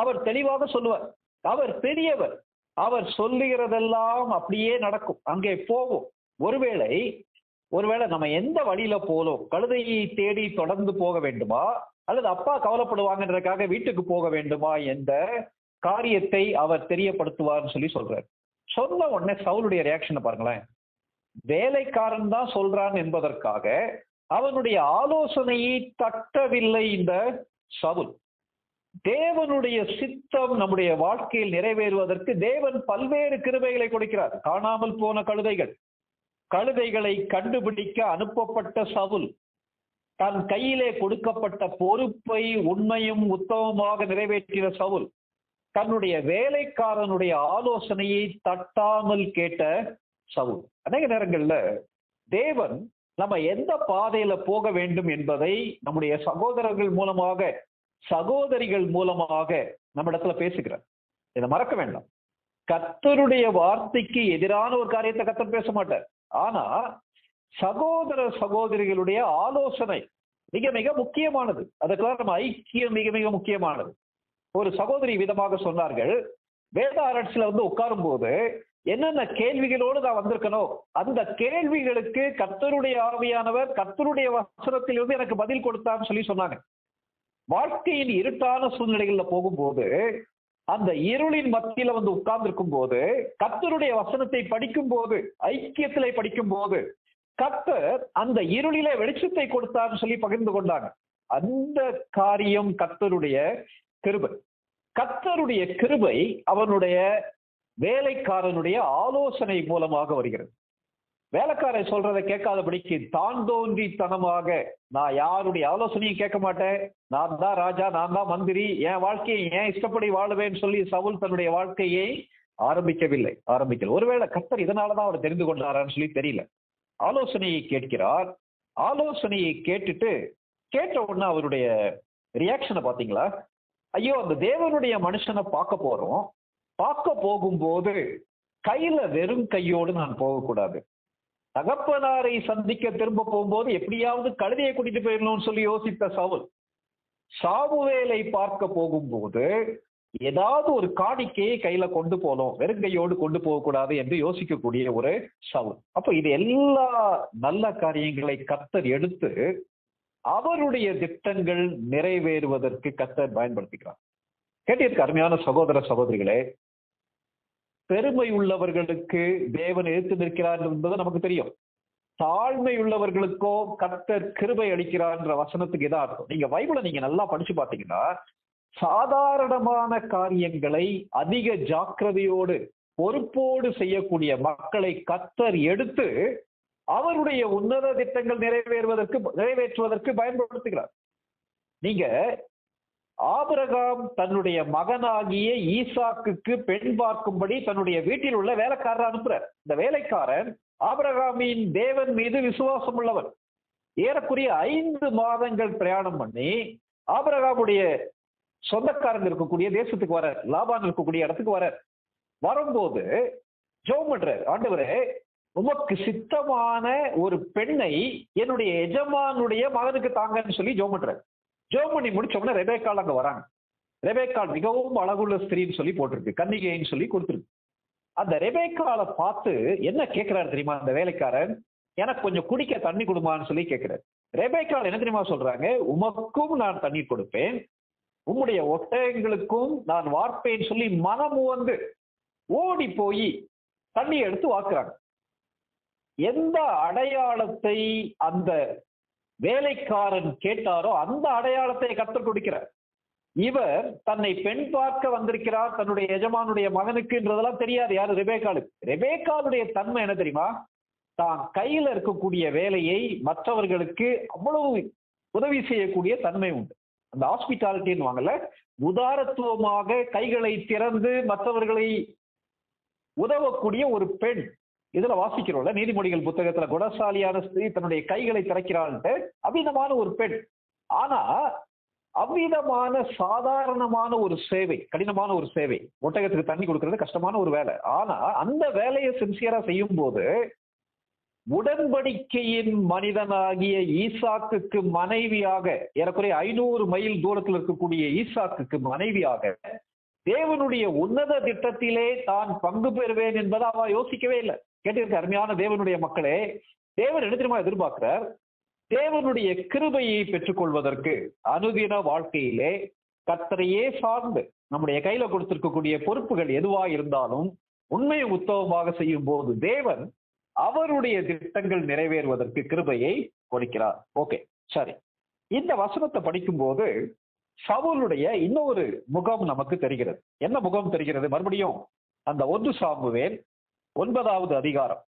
அவர் தெளிவாக சொல்லுவார். அவர் பெரியவர், அவர் சொல்லுகிறதெல்லாம் அப்படியே நடக்கும், அங்கே போகும். ஒருவேளை நம்ம எந்த வழியில போலும், கழுதையை தேடி தொடர்ந்து போக வேண்டுமா, அல்லது அப்பா கவலைப்படுவாங்கன்றதுக்காக வீட்டுக்கு போக வேண்டுமா என்ற காரியத்தை அவர் தெரியப்படுத்துவார்னு சொல்லி சொல்றாரு. சொன்ன உடனே சவுலுடைய ரியாக்ஷனை பாருங்களேன். வேலைக்காரன் தான் சொல்றான் என்பதற்காக அவனுடைய ஆலோசனையை தட்டவில்லை இந்த சவுல். தேவனுடைய சித்தம் நம்முடைய வாழ்க்கையில் நிறைவேறுவதற்கு தேவன் பல்வேறு கிருபைகளை கொடுக்கிறார். காணாமல் போன கழுதைகளை கண்டுபிடிக்க அனுப்பப்பட்ட சவுல் தன் கையிலே கொடுக்கப்பட்ட பொறுப்பை உண்மையும் உத்தமமாக நிறைவேற்றின சவுல் தன்னுடைய வேலைக்காரனுடைய ஆலோசனையை தட்டாமல் கேட்ட சவுல். அநேக நேரங்கள்ல தேவன் நம்ம எந்த பாதையில போக வேண்டும் என்பதை நம்முடைய சகோதரர்கள் மூலமாக, சகோதரிகள் மூலமாக நம்ம இடத்துல பேசுகிறார். இதை மறக்க வேண்டாம். கர்த்தருடைய வார்த்தைக்கு எதிரான ஒரு காரியத்தை கர்த்தர் பேச மாட்டார். ஆனா சகோதர சகோதரிகளுடைய ஆலோசனை மிக மிக முக்கியமானது. அதுக்கெல்லாம் நம்ம ஐக்கியம் மிக மிக முக்கியமானது. ஒரு சகோதரி விதமாக சொன்னார்கள், வேத ஆராய்ச்சியில உட்காரும் போது என்னென்ன கேள்விகளோடு நான் வந்திருக்கணும், அந்த கேள்விகளுக்கு கர்த்தருடைய ஆவியானவர் கர்த்தருடைய வசனத்திலிருந்து எனக்கு பதில் கொடுத்தான்னு சொல்லி சொன்னாங்க. வாழ்க்கையின் இருட்டான சூழ்நிலைகள்ல போகும்போது, அந்த இருளின் மத்தியில உட்கார்ந்து இருக்கும் போது, கர்த்தருடைய வசனத்தை படிக்கும் போது, ஐக்கியத்திலே படிக்கும் போது கர்த்தர் அந்த இருளிலே வெளிச்சத்தை கொடுத்தார்னு சொல்லி பகிர்ந்து கொண்டாங்க. அந்த காரியம் கர்த்தருடைய கிருபை. கர்த்தருடைய கிருபை அவனுடைய வேலைக்காரனுடைய ஆலோசனை மூலமாக வருகிறது. வேலைக்காரன் சொல்றதை கேட்காதபடிக்கு தான் தோன்றித்தனமாக நான் யாருடைய ஆலோசனையும் கேட்க மாட்டேன், நான் தான் ராஜா, நான் தான் மந்திரி, என் வாழ்க்கையை ஏன் இஷ்டப்படி வாழுவேன்னு சொல்லி சவுல் தன்னுடைய வாழ்க்கையை ஆரம்பிக்கல. ஒருவேளை கர்த்தர் இதனாலதான் அவர் தெரிந்து கொண்டாரான்னு சொல்லி தெரியல. ஆலோசனையை கேட்கிறார். ஆலோசனையை கேட்ட உடனே அவருடைய ரியாக்ஷனை பாத்தீங்களா? ஐயோ, அந்த தேவனுடைய மனுஷனை பார்க்க போகும்போது கையில வெறும் கையோடு நான் போகக்கூடாது. தகப்பனாரை சந்திக்க திரும்ப போகும்போது எப்படியாவது கழுதையை கூட்டிட்டு போயிடணும்னு சொல்லி யோசித்த சவுல், சாமுவேலை பார்க்க போகும்போது ஏதாவது ஒரு காணிக்கையை கையில கொண்டு போகணும், வெறுங்கையோடு கொண்டு போகக்கூடாது என்று யோசிக்கக்கூடிய ஒரு சவுல். அப்ப இது எல்லா நல்ல காரியங்களை கர்த்தர் எடுத்து அவருடைய திட்டங்கள் நிறைவேறுவதற்கு கர்த்தர் பயன்படுத்துகிறார். கேட்டிருக்க அருமையான சகோதர சகோதரிகளே, பெருமை உள்ளவர்களுக்கு தேவன் எதிர்த்து நிற்கிறார் என்பது நமக்கு தெரியும். தாழ்மை உள்ளவர்களுக்கோ கர்த்தர் கிருபை அளிக்கிறார் என்ற வசனத்துக்கு இதான் அர்த்தம். நீங்க பைபிளை நீங்க நல்லா படிச்சு பார்த்தீங்கன்னா, சாதாரணமான காரியங்களை அதிக ஜாக்கிரதையோடு பொறுப்போடு செய்யக்கூடிய மக்களை கர்த்தர் எடுத்து அவருடைய உன்னத திட்டங்கள் நிறைவேற்றுவதற்கு பயன்படுத்துகிறார். நீங்க ஆபிரகாம் தன்னுடைய மகனாகிய ஈசாக்குக்கு பெண் பார்க்கும்படி தன்னுடைய வீட்டில் உள்ள வேலைக்காரர் அனுப்புறார். இந்த வேலைக்காரன் ஆபிரகாமின் தேவன் மீது விசுவாசம் உள்ளவர். ஏறக்குறைய 5 மாதங்கள் பிரயாணம் பண்ணி ஆபிரகாமுடைய சொந்தக்காரங்க இருக்கக்கூடிய தேசத்துக்கு வர, லாபான் இருக்கக்கூடிய இடத்துக்கு வரும்போது ஜெபம் பண்றார். ஆண்டவரே, உமக்கு சித்தமான ஒரு பெண்ணை என்னுடைய எஜமானுடைய மகனுக்கு தாங்கன்னு சொல்லி ஜெபம் பண்றார். ஜெபம் பண்ணி முடிச்ச உடனே ரெபேக்காள் அங்க வராங்க. ரெபேக்காள் மிகவும் அழகுள்ள ஸ்திரீன்னு சொல்லி போட்டிருக்கு, கன்னிகைன்னு சொல்லி கொடுத்துருக்கு. அந்த ரெபேக்காளை பார்த்து என்ன கேட்கிறாரு தெரியுமா அந்த வேலைக்காரன்? எனக்கு கொஞ்சம் குடிக்க தண்ணி கொடுமான்னு சொல்லி கேட்கிறார். ரெபேக்காள் என்ன தெரியுமா சொல்றாங்க? உமக்கும் நான் தண்ணீர் கொடுப்பேன், உம்முடைய ஒட்டகங்களுக்கும் நான் வார்ப்பேன்னு சொல்லி மனம் வந்து ஓடி போய் தண்ணி எடுத்து வாக்குறாங்க. எந்த அடையாளத்தை அந்த வேலைக்காரன் கேட்டாரோ அந்த அடையாளத்தை கர்த்தர் கொடுக்கிறார். இவர் தன்னை பெண் பார்க்க வந்திருக்கிறார் தன்னுடைய எஜமானுடைய மகனுக்குன்றதெல்லாம் தெரியாது. யாரு? ரெபேக்காளுக்கு. ரெபேக்காளுடைய தன்மை என்ன தெரியுமா? தான் கையில இருக்கக்கூடிய வேலையை மற்றவர்களுக்கு அவ்வளவு உதவி செய்யக்கூடிய தன்மை உண்டு. அந்த ஹாஸ்பிட்டாலிட்டின்னு வாங்கல, உதாரத்துவமாக கைகளை திறந்து மற்றவர்களை உதவக்கூடிய ஒரு பெண். இதுல வாசிக்கிறோம்ல, நீதிமொழிகள் புத்தகத்துல குணசாலியான ஸ்திரீ தன்னுடைய கைகளை திறக்கிறாள்ட்டு. அவ்விதமான ஒரு பெண். ஆனா அவ்விதமான சாதாரணமான ஒரு சேவை, கடினமான ஒரு சேவை, ஒட்டகத்துக்கு தண்ணி கொடுக்கறது கஷ்டமான ஒரு வேலை. ஆனா அந்த வேலையை சின்சியரா செய்யும் போது உடன்படிக்கையின் மனிதனாகிய ஈசாக்குக்கு மனைவியாக, ஏறக்குறைய 500 மைல் தூரத்தில் இருக்கக்கூடிய ஈசாக்குக்கு மனைவியாக தேவனுடைய உன்னத திட்டத்திலே தான் பங்கு பெறுவேன் என்பதை அவ யோசிக்கவே இல்லை. கேட்டிருக்க அருமையான தேவனுடைய மக்களே, தேவன் என்ன தெரியுமா எதிர்பார்க்கிறார்? தேவனுடைய கிருபையை பெற்றுக்கொள்வதற்கு அனுதின வாழ்க்கையிலே கர்த்தரையே சார்ந்து நம்முடைய கையில கொடுத்திருக்கக்கூடிய பொறுப்புகள் எதுவா இருந்தாலும் உண்மையை உத்தவமாக செய்யும் போது தேவன் அவருடைய திட்டங்கள் நிறைவேறுவதற்கு கிருபையை கொடுக்கிறார். ஓகே, சரி. இந்த வசனத்தை படிக்கும் போது சவுலுடைய இன்னொரு முகம் நமக்கு தெரிகிறது. என்ன முகம் தெரிகிறது? மறுபடியும் அந்த 1 சாமுவேல் 9வது அதிகாரம்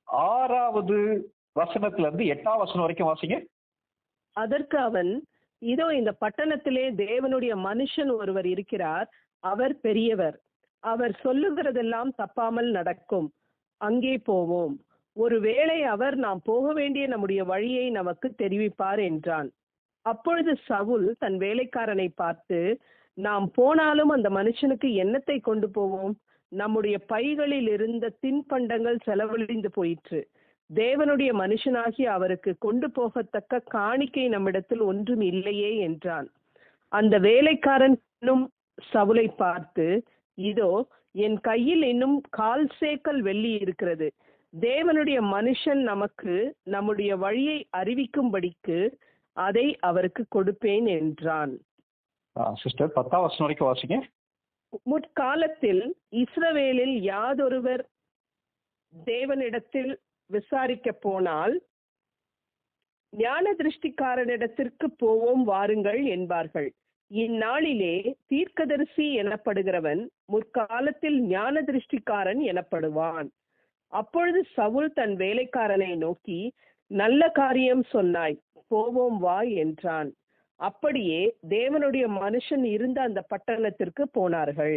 6வது வசனத்துல இருந்து 8வது வசனம் வரைக்கும் வாசிங்க. அதற்கு அவன், இதோ இந்த பட்டணத்திலே தேவனுடைய மனுஷன் ஒருவர் இருக்கிறார், அவர் பெரியவர், அவர் சொல்லுகிறதெல்லாம் தப்பாமல் நடக்கும், அங்கே போவோம், ஒருவேளை அவர் நாம் போக வேண்டிய நம்முடைய வழியை நமக்கு தெரிவிப்பார் என்றான். அப்பொழுது சவுல் தன் வேலைக்காரனை பார்த்து, நாம் போனாலும் அந்த மனுஷனுக்கு என்னத்தை கொண்டு போவோம்? நம்முடைய பைகளில் இருந்த தின்பண்டங்கள் செலவழிந்து போயிற்று. தேவனுடைய மனுஷனாகி அவருக்கு கொண்டு போகத்தக்க காணிக்கை நம்மிடத்தில் ஒன்றும் இல்லையே என்றான். அந்த வேலைக்காரன் இன்னும் சவுலை பார்த்து, இதோ என் கையில் இன்னும் 1/4 சேக்கல் வெள்ளி இருக்கிறது, தேவனுடைய மனுஷன் நமக்கு நம்முடைய வழியை அறிவிக்கும்படிக்கு அதை அவருக்கு கொடுப்பேன் என்றான். சிஸ்டர் 10வது வசனம் வரைக்கும் வாசிங்க. முற்காலத்தில் இஸ்ரவேலில் யாதொருவர் தேவனிடத்தில் விசாரிக்க போனால் ஞான திருஷ்டிக்காரனிடத்திற்கு போவோம் வாருங்கள் என்பார்கள். இந்நாளிலே தீர்க்கதரிசி எனப்படுகிறவன் முற்காலத்தில் ஞான திருஷ்டிக்காரன் எனப்படுவான். அப்பொழுது சவுல் தன் வேலைக்காரனை நோக்கி, நல்ல காரியம் சொன்னாய், போவோம் வா என்றான். அப்படியே தேவனுடைய மனுஷன் இருந்த அந்த பட்டணத்திற்கு போனார்கள்.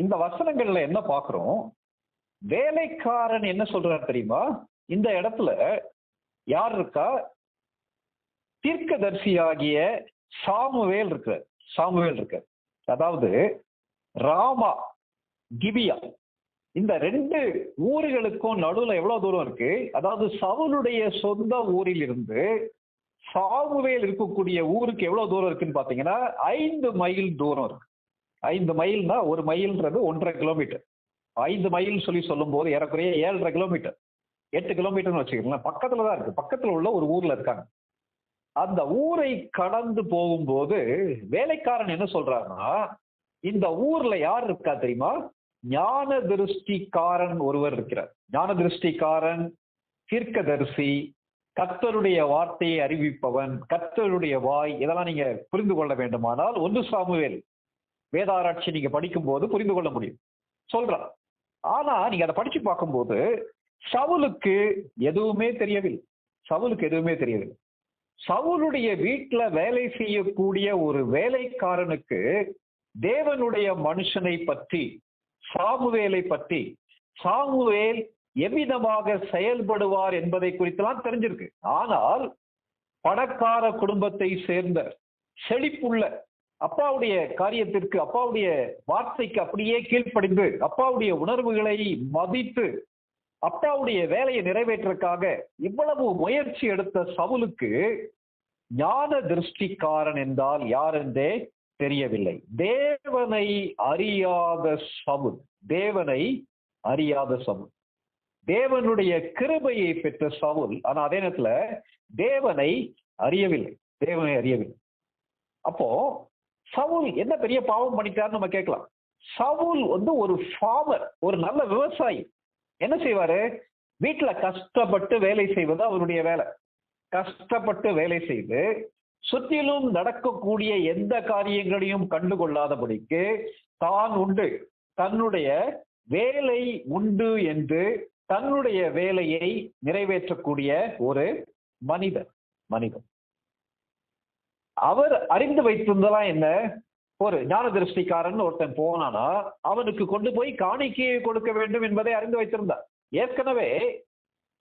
இந்த வசனங்கள்ல என்ன பார்க்கிறோம்? வேலைக்காரன் என்ன சொல்றாரு தெரியுமா? இந்த இடத்துல யார் இருக்கா? தீர்க்கதரிசியாகிய சாமுவேல் இருக்கு. அதாவது ராமா, கிபியா, இந்த 2 ஊர்களுக்கும் நடுவுல எவ்வளவு தூரம் இருக்கு? அதாவது சவுலுடைய சொந்த ஊரில் இருந்து சாமுவேல் இருக்கக்கூடிய ஊருக்கு எவ்வளவு தூரம் இருக்குன்னு பாத்தீங்கன்னா 5 மைல் தூரம் இருக்கு. 5 மைல்னா 1 மைல்ன்றது 1.5 கிலோமீட்டர். 5 மைல் சொல்லும் போது ஏறக்குறைய 7.5 கிலோமீட்டர், 8 கிலோமீட்டர்னு வச்சுக்கலாம். பக்கத்துல தான் இருக்கு. பக்கத்துல உள்ள ஒரு ஊர்ல இருக்காங்க. அந்த ஊரை கடந்து போகும்போது வேலைக்காரன் என்ன சொல்றாருன்னா, இந்த ஊர்ல யார் இருக்கா தெரியுமா? ஞான திருஷ்டிக்காரன் ஒருவர் இருக்கிறார். ஞான திருஷ்டிக்காரன், தீர்க்கதரிசி, கர்த்தருடைய வார்த்தையை அறிவிப்பவன், கர்த்தருடைய வாய். இதெல்லாம் நீங்க புரிந்து கொள்ள வேண்டுமானால் 1 சாமுவேல் வேதாராய்ச்சி நீங்க படிக்கும் போது புரிந்து கொள்ள முடியும் சொல்றான். ஆனா நீங்க அதை படிச்சு பார்க்கும்போது சவுலுக்கு எதுவுமே தெரியவில்லை. சவுலுடைய வீட்டுல வேலை செய்யக்கூடிய ஒரு வேலைக்காரனுக்கு தேவனுடைய மனுஷனை பற்றி, சாமுவேலை பற்றி, சாமுவேல் எவ்விதமாக செயல்படுவார் என்பதை குறித்தெல்லாம் தெரிஞ்சிருக்கு. ஆனால் பணக்கார குடும்பத்தை சேர்ந்த செழிப்புள்ள அப்பாவுடைய காரியத்திற்கு, அப்பாவுடைய வார்த்தைக்கு அப்படியே கீழ்ப்படிந்து, அப்பாவுடைய உணர்வுகளை மதித்து, அப்பாவுடைய வேலையை நிறைவேற்றக்காக இவ்வளவு முயற்சி எடுத்த சவுலுக்கு ஞான திருஷ்டிக்காரன் என்றால் யார் என்றே தெரியவில்லை. தேவனை அறியாத சவுல், தேவனுடைய கிருபையை பெற்ற சவுல். ஆனா அதே நேரத்துல தேவனை அறியவில்லை. அப்போ சவுல் என்ன பெரிய பாவம் பண்ணிட்டாருன்னு நம்ம கேட்கலாம். சவுல் ஒரு ஃபார்மர், ஒரு நல்ல விவசாயி. என்ன செய்வாரு? வீட்டுல கஷ்டப்பட்டு வேலை செய்வது அவருடைய வேலை. கஷ்டப்பட்டு வேலை செய்து சுற்றிலும் நடக்கக்கூடிய எந்த காரியங்களையும் கண்டுகொள்ளாதபடிக்கு தான் உண்டு, தன்னுடைய வேலை உண்டு என்று தன்னுடைய வேலையை நிறைவேற்றக்கூடிய ஒரு மனிதர். அவர் அறிந்து வைத்திருந்ததா என்ன? ஒரு ஞான திருஷ்டிக்காரன் ஒருத்தன் போனானா அவனுக்கு கொண்டு போய் காணிக்கையை கொடுக்க வேண்டும் என்பதை அறிந்து வைத்திருந்தார். ஏற்கனவே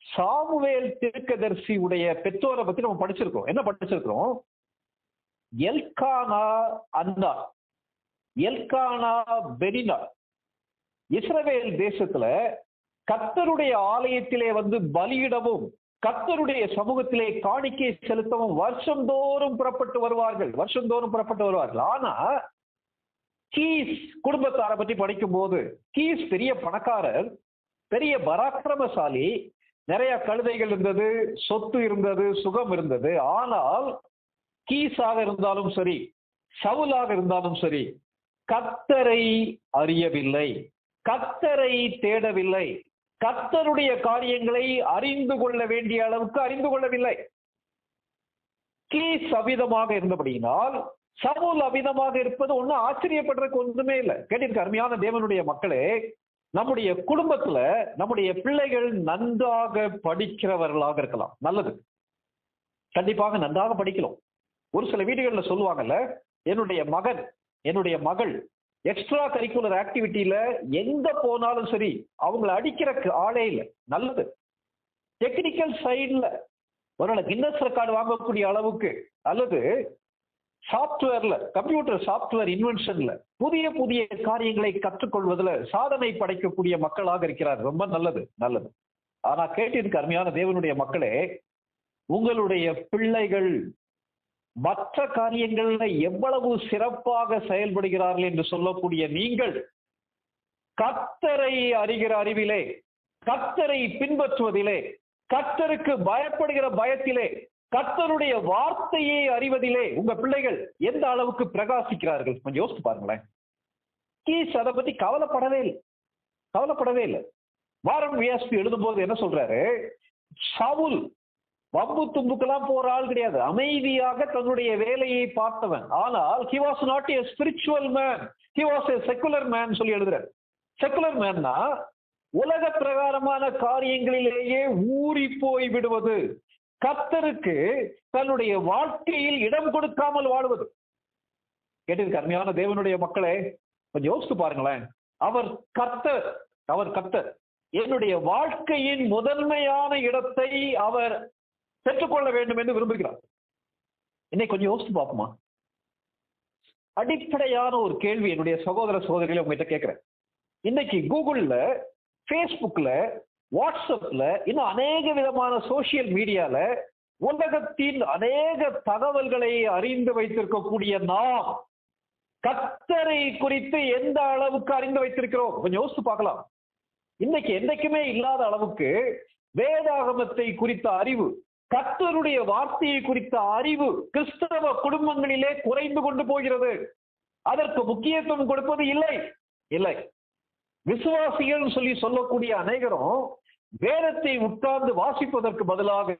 சாமுவேல் தீர்க்கதரிசி உடைய பெற்றோரை பத்தி நம்ம படிச்சிருக்கோம். என்ன படிச்சிருக்கிறோம்? எல்கானா அன்னா, எல்கானா பெனினா இஸ்ரவேல் தேசத்துல கர்த்தருடைய ஆலயத்திலே வந்து பலியிடவும் கர்த்தருடைய சமூகத்திலே காணிக்கை செலுத்தவும் வருஷந்தோறும் புறப்பட்டு வருவார்கள். ஆனா கீஸ் குடும்பத்தாரை பற்றி படிக்கும் போது, கீஸ் பெரிய பணக்காரர், பெரிய பராக்கிரமசாலி, நிறைய கழுதைகள் இருந்தது, சொத்து இருந்தது, சுகம் இருந்தது. ஆனால் கீஸாக இருந்தாலும் சரி, சவுலாக இருந்தாலும் சரி, கர்த்தரை அறியவில்லை, கர்த்தரை தேடவில்லை, கர்த்தருடைய காரியங்களை அறிந்து கொள்ள வேண்டிய அளவுக்கு அறிந்து கொள்ளவில்லை. கீஸ் அவிதமாக இருந்தபடியினால் சவுல் அவிதமாக இருப்பது ஒன்னும் ஆச்சரியப்படுறதுக்கு ஒன்றுமே இல்லை. கேட்டிருக்க அருமையான தேவனுடைய மக்களே, நம்முடைய குடும்பத்துல நம்முடைய பிள்ளைகள் நன்றாக படிக்கிறவர்களாக இருக்கலாம், நல்லது, கண்டிப்பாக நன்றாக படிக்கலாம். ஒரு சில வீடுகளில் சொல்லுவாங்கல்ல, என்னுடைய மகன் என்னுடைய மகள் எக்ஸ்ட்ரா கரிக்குலர் ஆக்டிவிட்டியில எங்க போனாலும் சரி அவங்களை அடிக்கிற ஆளே இல்லை, நல்லது. டெக்னிக்கல் சைட்ல ஒரு கின்னஸ் ரெக்கார்டு வாங்கக்கூடிய அளவுக்கு, அல்லது சாப்ட்வேர்ல, கம்ப்யூட்டர் சாப்ட்வேர் இன்வென்ஷன்ல புதிய புதிய காரியங்களை கற்றுக்கொள்வதில் சாதனை படைக்கக்கூடிய மக்களாக இருக்கிறார். ரொம்ப நல்லது. ஆனா கேட்டிருக்க அருமையான தேவனுடைய மக்களே, உங்களுடைய பிள்ளைகள் மற்ற காரியங்கள்ல எவ்வளவு சிறப்பாக செயல்படுகிறார்கள் என்று சொல்லக்கூடிய நீங்கள் கர்த்தரை அறிகிற அறிவிலே, கர்த்தரை பின்பற்றுவதிலே, கர்த்தருக்கு பயப்படுகிற பயத்திலே, கர்த்தருடைய வார்த்தையை அறிவதிலே உங்க பிள்ளைகள் எந்த அளவுக்கு பிரகாசிக்கிறார்கள் கொஞ்சம் யோசித்து பாருங்களேன். கீஸ் அதை பத்தி கவலைப்படவே இல்லை. வாரன் வியாஸ்பி எழுதும் போது என்ன சொல்றாரு? சவுல் வம்பு தும்புக்கெல்லாம் போற ஆள் கிடையாது, அமைதியாக தன்னுடைய வேலையை பார்த்தவன். ஆனால் he was not a spiritual man, he was a secular man சொல்லி எழுதுறார். செக்குலர் மேன்னா உலக பிரகாரமான காரியங்களிலேயே ஊறி போய் விடுவது, கர்த்தருக்கு தன்னுடைய வாழ்க்கையில் இடம் கொடுக்காமல் வாழ்வது. கேட்டிருக்க அருமையான தேவனுடைய மக்களே, கொஞ்சம் யோசித்து பாருங்களேன். அவர் கர்த்தர் என்னுடைய வாழ்க்கையின் முதன்மையான இடத்தை அவர் பெற்றுக்கொள்ள வேண்டும் என்று விரும்புகிறார். இன்னைக்கு கொஞ்சம் யோசித்து பார்ப்போமா? அடிப்படையான ஒரு கேள்வி என்னுடைய சகோதர சகோதரிகளை உங்ககிட்ட கேட்கிறேன். இன்னைக்கு கூகுள்ல, பேஸ்புக்ல, வாட்ஸ்அப்ல, இன்னும் அநேக விதமான சோசியல் மீடியால உலகத்தின் அநேக தகவல்களை அறிந்து வைத்திருக்கக்கூடிய நாம் கர்த்தரை குறித்து எந்த அளவுக்கு அறிந்து வைத்திருக்கிறோம் கொஞ்சம் யோசித்து பார்க்கலாம். இன்னைக்கு என்றைக்குமே இல்லாத அளவுக்கு வேதாகமத்தை குறித்த அறிவு, கர்த்தருடைய வார்த்தையை குறித்த அறிவு கிறிஸ்தவ குடும்பங்களிலே குறைந்து கொண்டு போகிறது. அதற்கு முக்கியத்துவம் கொடுப்பது இல்லை. விசுவாசிகள் சொல்லக்கூடிய அநேகரும் வேதத்தை உட்கார்ந்து வாசிப்பதற்கு பதிலாக,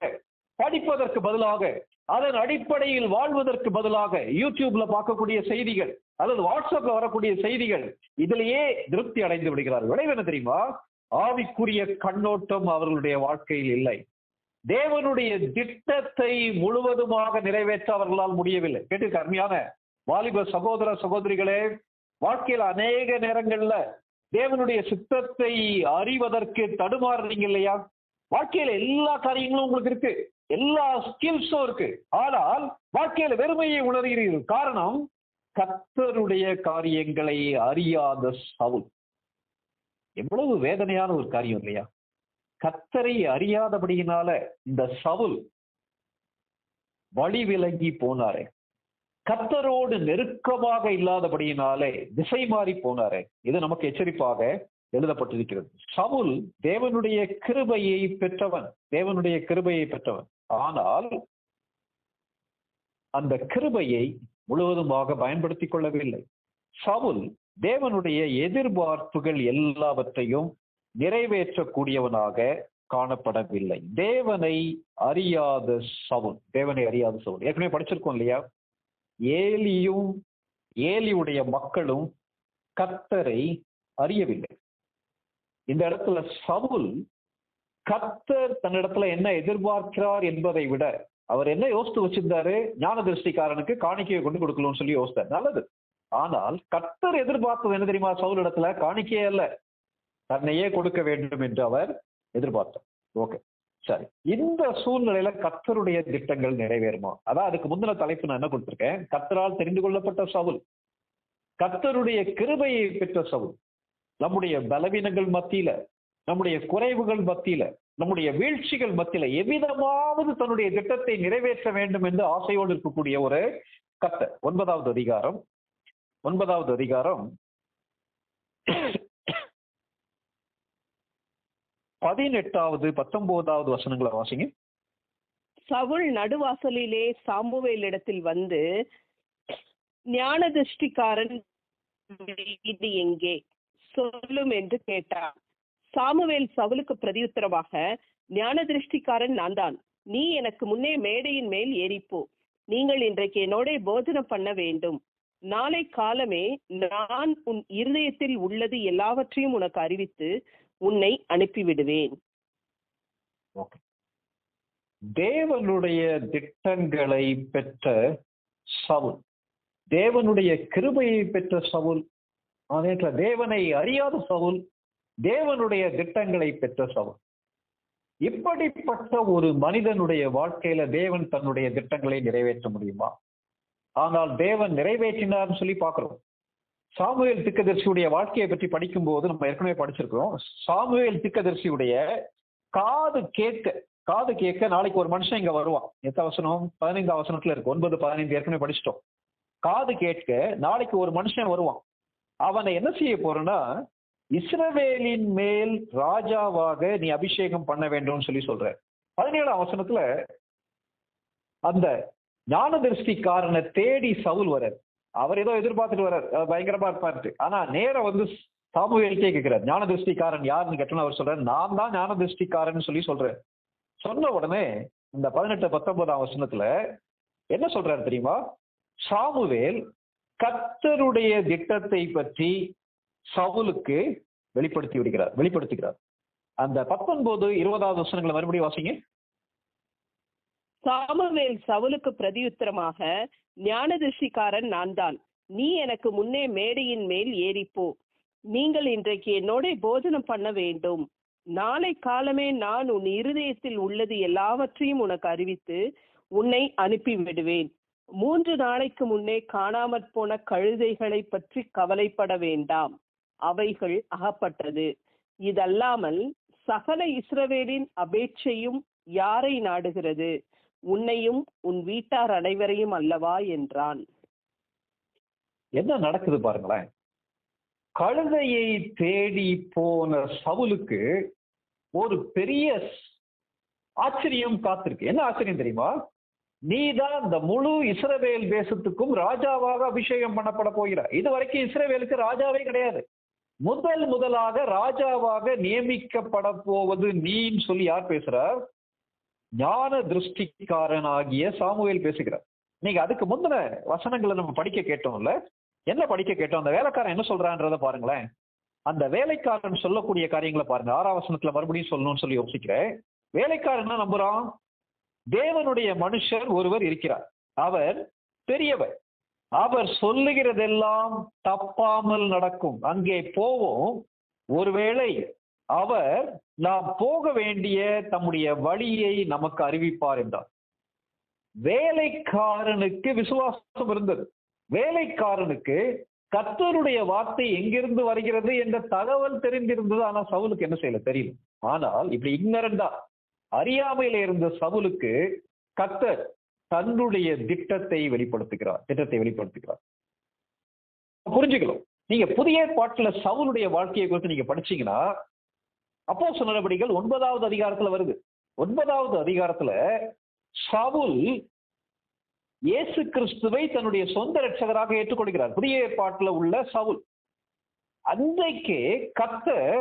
படிப்பதற்கு பதிலாக, அதன் அடிப்படையில் வாழ்வதற்கு பதிலாக யூடியூப்ல பார்க்கக்கூடிய செய்திகள் அல்லது வாட்ஸ்அப்ல வரக்கூடிய செய்திகள், இதிலேயே திருப்தி அடைந்து விடுகிறார்கள். விளைவு என்ன தெரியுமா? ஆவிக்குரிய கண்ணோட்டம் அவர்களுடைய வாழ்க்கையில் இல்லை. தேவனுடைய திட்டத்தை முழுவதுமாக நிறைவேற்ற அவர்களால் முடியவில்லை. கேட்டிருக்க அருமையான வாலிப சகோதர சகோதரிகளே, வாழ்க்கையில் அநேக நேரங்கள்ல தேவனுடைய சித்தத்தை அறிவதற்கு தடுமாறுறீங்க இல்லையா? வாழ்க்கையில எல்லா காரியங்களும் உங்களுக்கு இருக்கு, எல்லா ஸ்கில்ஸும் இருக்கு, ஆனால் வாழ்க்கையில வெறுமையை உணர்கிறீர்கள். காரணம், கர்த்தருடைய காரியங்களை அறியாத சவுல். எவ்வளவு வேதனையான ஒரு காரியம் இல்லையா? கர்த்தரை அறியாதபடியினால இந்த சவுல் வழி விலகி போனாரே, கர்த்தரோடு நெருக்கமாக இல்லாதபடியினாலே திசை மாறி போனாரே. இது நமக்கு எச்சரிப்பாக எழுதப்பட்டிருக்கிறது. சவுல் தேவனுடைய கிருபையை பெற்றவன், ஆனால் அந்த கிருபையை முழுவதுமாக பயன்படுத்திக் கொள்ளவில்லை. சவுல் தேவனுடைய எதிர்பார்ப்புகள் எல்லாவற்றையும் நிறைவேற்றக்கூடியவனாக, காணப்படவில்லை. தேவனை அறியாத சவுல். ஏற்கனவே படிச்சிருக்கோம் இல்லையா? ஏலியுடைய மக்களும் கர்த்தரை அறியவில்லை. இந்த இடத்துல சவுல் கர்த்தர் தன்னிடத்துல என்ன எதிர்பார்க்கிறார் என்பதை விட அவர் என்ன யோசித்து வச்சிருந்தாரு? ஞான திருஷ்டிக்காரனுக்கு காணிக்கையை கொண்டு கொடுக்கணும்னு சொல்லி யோசித்தார். நல்லது. ஆனால் கர்த்தர் எதிர்பார்த்தது என்ன தெரியுமா? சவுல் இடத்துல காணிக்கையே அல்ல, தன்னையே கொடுக்க வேண்டும் என்று அவர் எதிர்பார்த்தார். ஓகே, சரி. இந்த சூழ்நிலையில கர்த்தருடைய திட்டங்கள் நிறைவேறுமா? அதான் அதுக்கு முந்தின தலைப்பு நான் என்ன கொடுத்திருக்கேன்? கர்த்தரால் தெரிந்து கொள்ளப்பட்ட சவுல், கர்த்தருடைய கிருபையை பெற்ற சவுல், நம்முடைய பலவீனங்கள் மத்தியில, நம்முடைய குறைவுகள் மத்தியில, நம்முடைய வீழ்ச்சிகள் மத்தியில எவ்விதமாவது தன்னுடைய திட்டத்தை நிறைவேற்ற வேண்டும் என்று ஆசையோடு இருக்கக்கூடிய ஒரு கர்த்தர். 9வது அதிகாரம் 18வது 19வது வசனங்களை வாசிங்க. சவுல் நடுவாசலிலே சாமுவேலிடத்தில் வந்து, ஞான திருஷ்டிக்காரன் இது எங்கே சொல்லும் என்று கேட்டான். சாமுவேல் சவுலுக்கு பிரதியுத்தரமாக, ஞான திருஷ்டிக்காரன் நான் தான். நீ எனக்கு முன்னே மேடையின் மேல் ஏறிப்போ. நீங்கள் இன்றைக்கு என்னோட போஜனம் பண்ண வேண்டும். நாளை காலமே நான் உன் இருதயத்தில் உள்ளது எல்லாவற்றையும் உனக்கு அறிவித்து உன்னை அனுப்பிவிடுவேன். தேவனுடைய திட்டங்களை பெற்ற சவுல், தேவனுடைய கிருபையை பெற்ற சவுல், அதே தேவனை அறியாத சவுல், தேவனுடைய திட்டங்களை பெற்ற சவுல். இப்படிப்பட்ட ஒரு மனிதனுடைய வாழ்க்கையில தேவன் தன்னுடைய திட்டங்களை நிறைவேற்ற முடியுமா? ஆனால் தேவன் நிறைவேற்றினார்னு சொல்லி பார்க்கிறோம். சாமுவேல் தீர்க்கதரிசியுடைய வாழ்க்கையை பற்றி படிக்கும் போது நம்ம ஏற்கனவே படிச்சிருக்கிறோம். சாமுவேல் தீர்க்கதரிசியுடைய காது கேட்க நாளைக்கு ஒரு மனுஷன் இங்க வருவான். எத்த வசனம்? 15வது வசனத்துல இருக்கு. 9:15 ஏற்கனவே படிச்சிட்டோம். காது கேட்க நாளைக்கு ஒரு மனுஷன் வருவான். அவனை என்ன செய்ய போறேன்னா, இஸ்ரவேலின் மேல் ராஜாவாக நீ அபிஷேகம் பண்ண வேண்டும் சொல்லி சொல்ற. 17ஆம் வசனத்துல அந்த ஞான திருஷ்டிக்காரனை தேடி சவுல் வர்றார். அவர் ஏதோ எதிர்பார்த்துட்டு வர்றார், பயங்கரமா இருப்பாரு. ஆனா நேரம் வந்து சாமுவேல்கே கேட்கிறார், ஞான திருஷ்டிக்காரன் யாருன்னு கேட்டோன்னு அவர் சொல்றாரு, நான் தான் ஞான திருஷ்டிக்காரன் சொல்லி சொல்றேன். சொன்ன உடனே இந்த 18-19ஆம் வசனத்துல என்ன சொல்றாரு தெரியுமா? சாமுவேல் கர்த்தருடைய திட்டத்தை பற்றி சவுலுக்கு வெளிப்படுத்துகிறார். அந்த 19-20வது வசனங்களை மறுபடியும் வாசிங்க. சாமுவேல் சவுலுக்கு பிரதியுத்தரமாக, ஞான திருஷ்டிக்காரன் நான் தான். நீ எனக்கு முன்னே மேடையின் மேல் ஏறிப்போ. நீங்கள் இன்றைக்கு என்னோட போஜனம் பண்ண வேண்டும். நாளை காலமே நான் உன் இருதயத்தில் உள்ளது எல்லாவற்றையும் உனக்கு அறிவித்து உன்னை அனுப்பி விடுவேன். 3 நாளைக்கு முன்னே காணாமற் போன கழுதைகளை பற்றி கவலைப்பட வேண்டாம், அவைகள் அகப்பட்டது. இதல்லாமல் சகல இஸ்ரவேலின் அபேட்சையும் யாரை நாடுகிறது? உன்னையும் உன் வீட்டார் அனைவரையும் அல்லவா என்றான். என்ன நடக்குது பாருங்களேன். கழுதையை தேடி போன சவுலுக்கு ஒரு பெரிய ஆச்சரியம் காத்திருக்கு. என்ன ஆச்சரியம் தெரியுமா? நீதான் இந்த முழு இஸ்ரவேல் தேசத்துக்கும் ராஜாவாக அபிஷேகம் பண்ணப்பட போகிறார். இது வரைக்கும் இஸ்ரவேலுக்கு ராஜாவே கிடையாது. முதலாக ராஜாவாக நியமிக்கப்பட போவது நீன்னு சொல்லி யார் பேசுறார்? ஞான திருஷ்டிக்காரனாகிய சாமுவேல் பேசுகிறார். நீங்க அதுக்கு முந்தின வசனங்களை நம்ம படிக்க கேட்டோம்ல, என்ன படிக்க கேட்டோம்? அந்த வேலைக்காரன் என்ன சொல்றான்றத பாருங்களேன். அந்த வேலைக்காரன் சொல்லக்கூடிய காரியங்களை பாருங்க. 6ஆம் வசனத்துல மறுபடியும் சொல்லணும்னு சொல்லி யோசிக்கிறேன். வேலைக்காரன் என்ன நம்புறான்? தேவனுடைய மனுஷர் ஒருவர் இருக்கிறார், அவர் பெரியவர், அவர் சொல்லுகிறதெல்லாம் தப்பாமல் நடக்கும், அங்கே போவோம், ஒருவேளை அவர் நாம் போக வேண்டிய தம்முடைய வழியை நமக்கு அறிவிப்பார் என்றார். வேலைக்காரனுக்கு விசுவாசம் இருந்தது. வேலைக்காரனுக்கு கர்த்தருடைய வார்த்தை எங்கிருந்து வருகிறது என்ற தகவல் தெரிந்திருந்தது. ஆனா சவுலுக்கு என்ன செய்யல தெரியல. ஆனால் இப்படி இக்னரண்டா அறியாமையில இருந்த சவுலுக்கு கர்த்தர் தன்னுடைய திட்டத்தை வெளிப்படுத்துகிறார். புரிஞ்சுக்கலாம். நீங்க புதிய ஏற்பாட்டுல சவுலுடைய வாழ்க்கையை குறித்து நீங்க படிச்சீங்கன்னா, அப்போஸ்தலர் நடபடிகள் 9வது அதிகாரத்துல வருது. 9வது அதிகாரத்துல சவுல் இயேசு கிறிஸ்துவை தன்னுடைய சொந்த இரட்சகராக ஏற்றுக்கொள்கிறார். புதிய ஏற்பாட்டுல உள்ள சவுல். அன்றைக்கு கர்த்தர்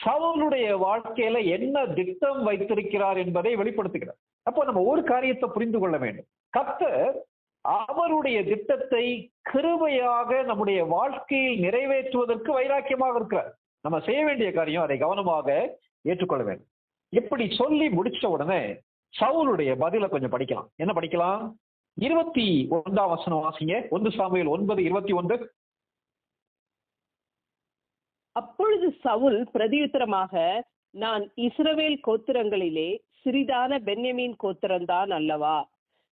சவுலுடைய வாழ்க்கையில என்ன திட்டம் வைத்திருக்கிறார் என்பதை வெளிப்படுத்துகிறார். அப்போ நம்ம ஒரு காரியத்தை புரிந்து கொள்ள வேண்டும். கர்த்தர் அவருடைய திட்டத்தை கிருபையாக நம்முடைய வாழ்க்கையில் நிறைவேற்றுவதற்கு வைராக்கியமாக இருக்கிறார். நம்ம செய்ய வேண்டிய காரியம் அதை கவனமாக ஏற்றுக்கொள்ள வேண்டும். இப்படி சொல்லி முடிச்ச உடனே சவுலுடைய பதிலை கொஞ்சம் படிக்கலாம். என்ன படிக்கலாம்? 21ஆம் வசனம் வாசிங்க. 1 சாமுவேல் 9:21. அப்பொழுது சவுல் பிரதியுத்தரமாக, நான் இஸ்ரவேல் கோத்திரங்களிலே சிறிதான பென்யமீன் கோத்திரம்தான் அல்லவா?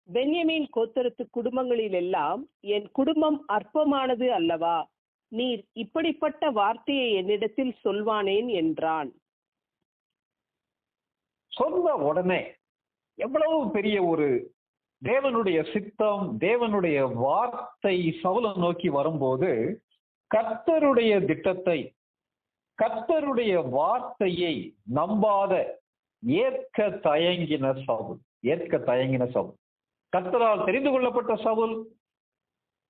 பென்யமீன் கோத்திரத்து குடும்பங்களில் எல்லாம் என் குடும்பம் அற்பமானது அல்லவா? நீர் இப்படிப்பட்ட வார்த்தையை என்னிடத்தில் சொல்வானேன் என்றான். சொன்ன உடனே எவ்வளவு பெரிய ஒரு தேவனுடைய சித்தம், தேவனுடைய வார்த்தை சவுலை நோக்கி வரும்போது கர்த்தருடைய திட்டத்தை, கர்த்தருடைய வார்த்தையை நம்பாத ஏற்க தயங்கின சவுல், கர்த்தரால் தெரிந்து கொள்ளப்பட்ட சவுல்,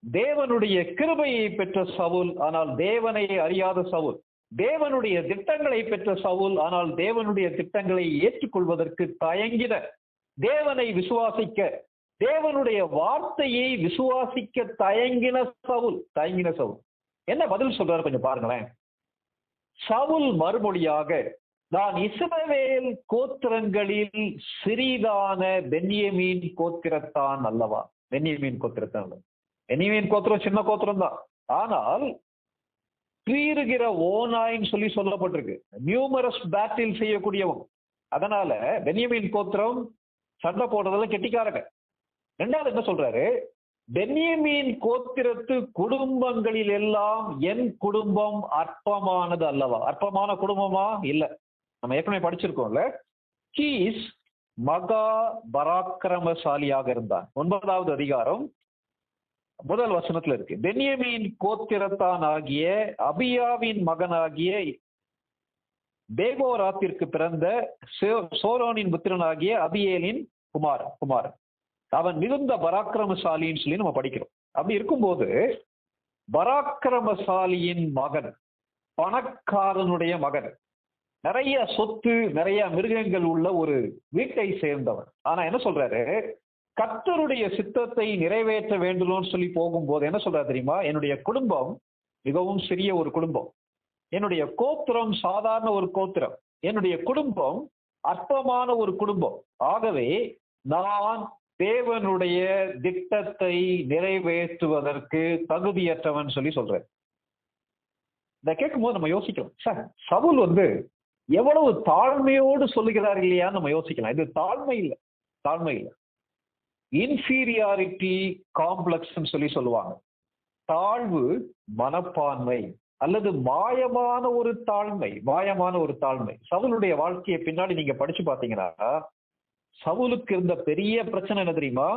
தேவனுடைய கிருபையை பெற்ற சவுல், ஆனால் தேவனை அறியாத சவுல், தேவனுடைய திட்டங்களை பெற்ற சவுல், ஆனால் தேவனுடைய திட்டங்களை ஏற்றுக்கொள்வதற்கு தயங்கின, தேவனை விசுவாசிக்க, தேவனுடைய வார்த்தையை விசுவாசிக்க தயங்கின சவுல். என்ன பதில் சொல்றாரு கொஞ்சம் பாருங்களேன். சவுல் மறுமொழியாக, நான் இஸ்ரவேல் கோத்திரங்களில் சிறிதான பென்யமீன் கோத்திரத்தான் அல்லவா? பென்யமீன் கோத்திரம் சின்ன கோத்திரம் தான். ஆனால் பீறுகிற ஓனாயின்னு சொல்லப்பட்டிருக்கு. நியூமரஸ் பேட்டில் செய்யக்கூடியவங்க. அதனால பென்யமீன் கோத்திரம் சண்டை போடுறதுல கெட்டிக்காரங்க. ரெண்டாவது என்ன சொல்றாரு? பென்யமீன் கோத்திரத்து குடும்பங்களில் எல்லாம் என் குடும்பம் அற்பமானது அல்லவா? அற்பமான குடும்பமா? இல்ல. நம்ம ஏற்கனவே படிச்சிருக்கோம்ல. கீஸ் மகா பராக்கிரமசாலியாக இருந்தான். 9வது அதிகாரம் 1 வசனத்துல இருக்கு. பென்யமீன் கோத்திரத்தான் ஆகிய அபியாவின் மகனாகிய பேகோராத்திற்கு பிறந்த சோரோனின் புத்திரனாகிய அபியேலின் குமாரன். அவன் மிகுந்த பராக்கிரமசாலின்னு சொல்லி நம்ம படிக்கிறோம். அப்படி இருக்கும்போது பராக்கிரமசாலியின் மகன், பணக்காரனுடைய மகன், நிறைய சொத்து, நிறைய மிருகங்கள் உள்ள ஒரு வீட்டை சேர்ந்தவன். ஆனா என்ன சொல்றாரு? கர்த்தருடைய சித்தத்தை நிறைவேற்ற வேண்டும்னு சொல்லி போகும்போது என்ன சொல்றாரு தெரியுமா? என்னுடைய குடும்பம் மிகவும் சிறிய ஒரு குடும்பம், என்னுடைய கோத்திரம் சாதாரண ஒரு கோத்திரம், என்னுடைய குடும்பம் அற்பமான ஒரு குடும்பம். ஆகவே நான் தேவனுடைய திட்டத்தை நிறைவேற்றுவதற்கு தகுதியற்றவன் சொல்லி சொல்றேன். இதை கேட்கும்போது நம்ம யோசிக்கலாம், சார் சவுல் எவ்வளவு தாழ்மையோடு சொல்லுகிறார் இல்லையான்னு நம்ம யோசிக்கலாம். இது தாழ்மை இல்லை, இன்ஃபீரியாரிட்டி காம்ப்ளெக்ஸ் சொல்லுவாங்க. தாழ்வு மனப்பான்மை அல்லது மாயமான ஒரு தாழ்மை. சவுலுடைய வாழ்க்கையை பின்னாடி நீங்க படிச்சு பாத்தீங்கன்னா, சவுலுக்கு இருந்த பெரிய பிரச்சனை என்ன தெரியுமா?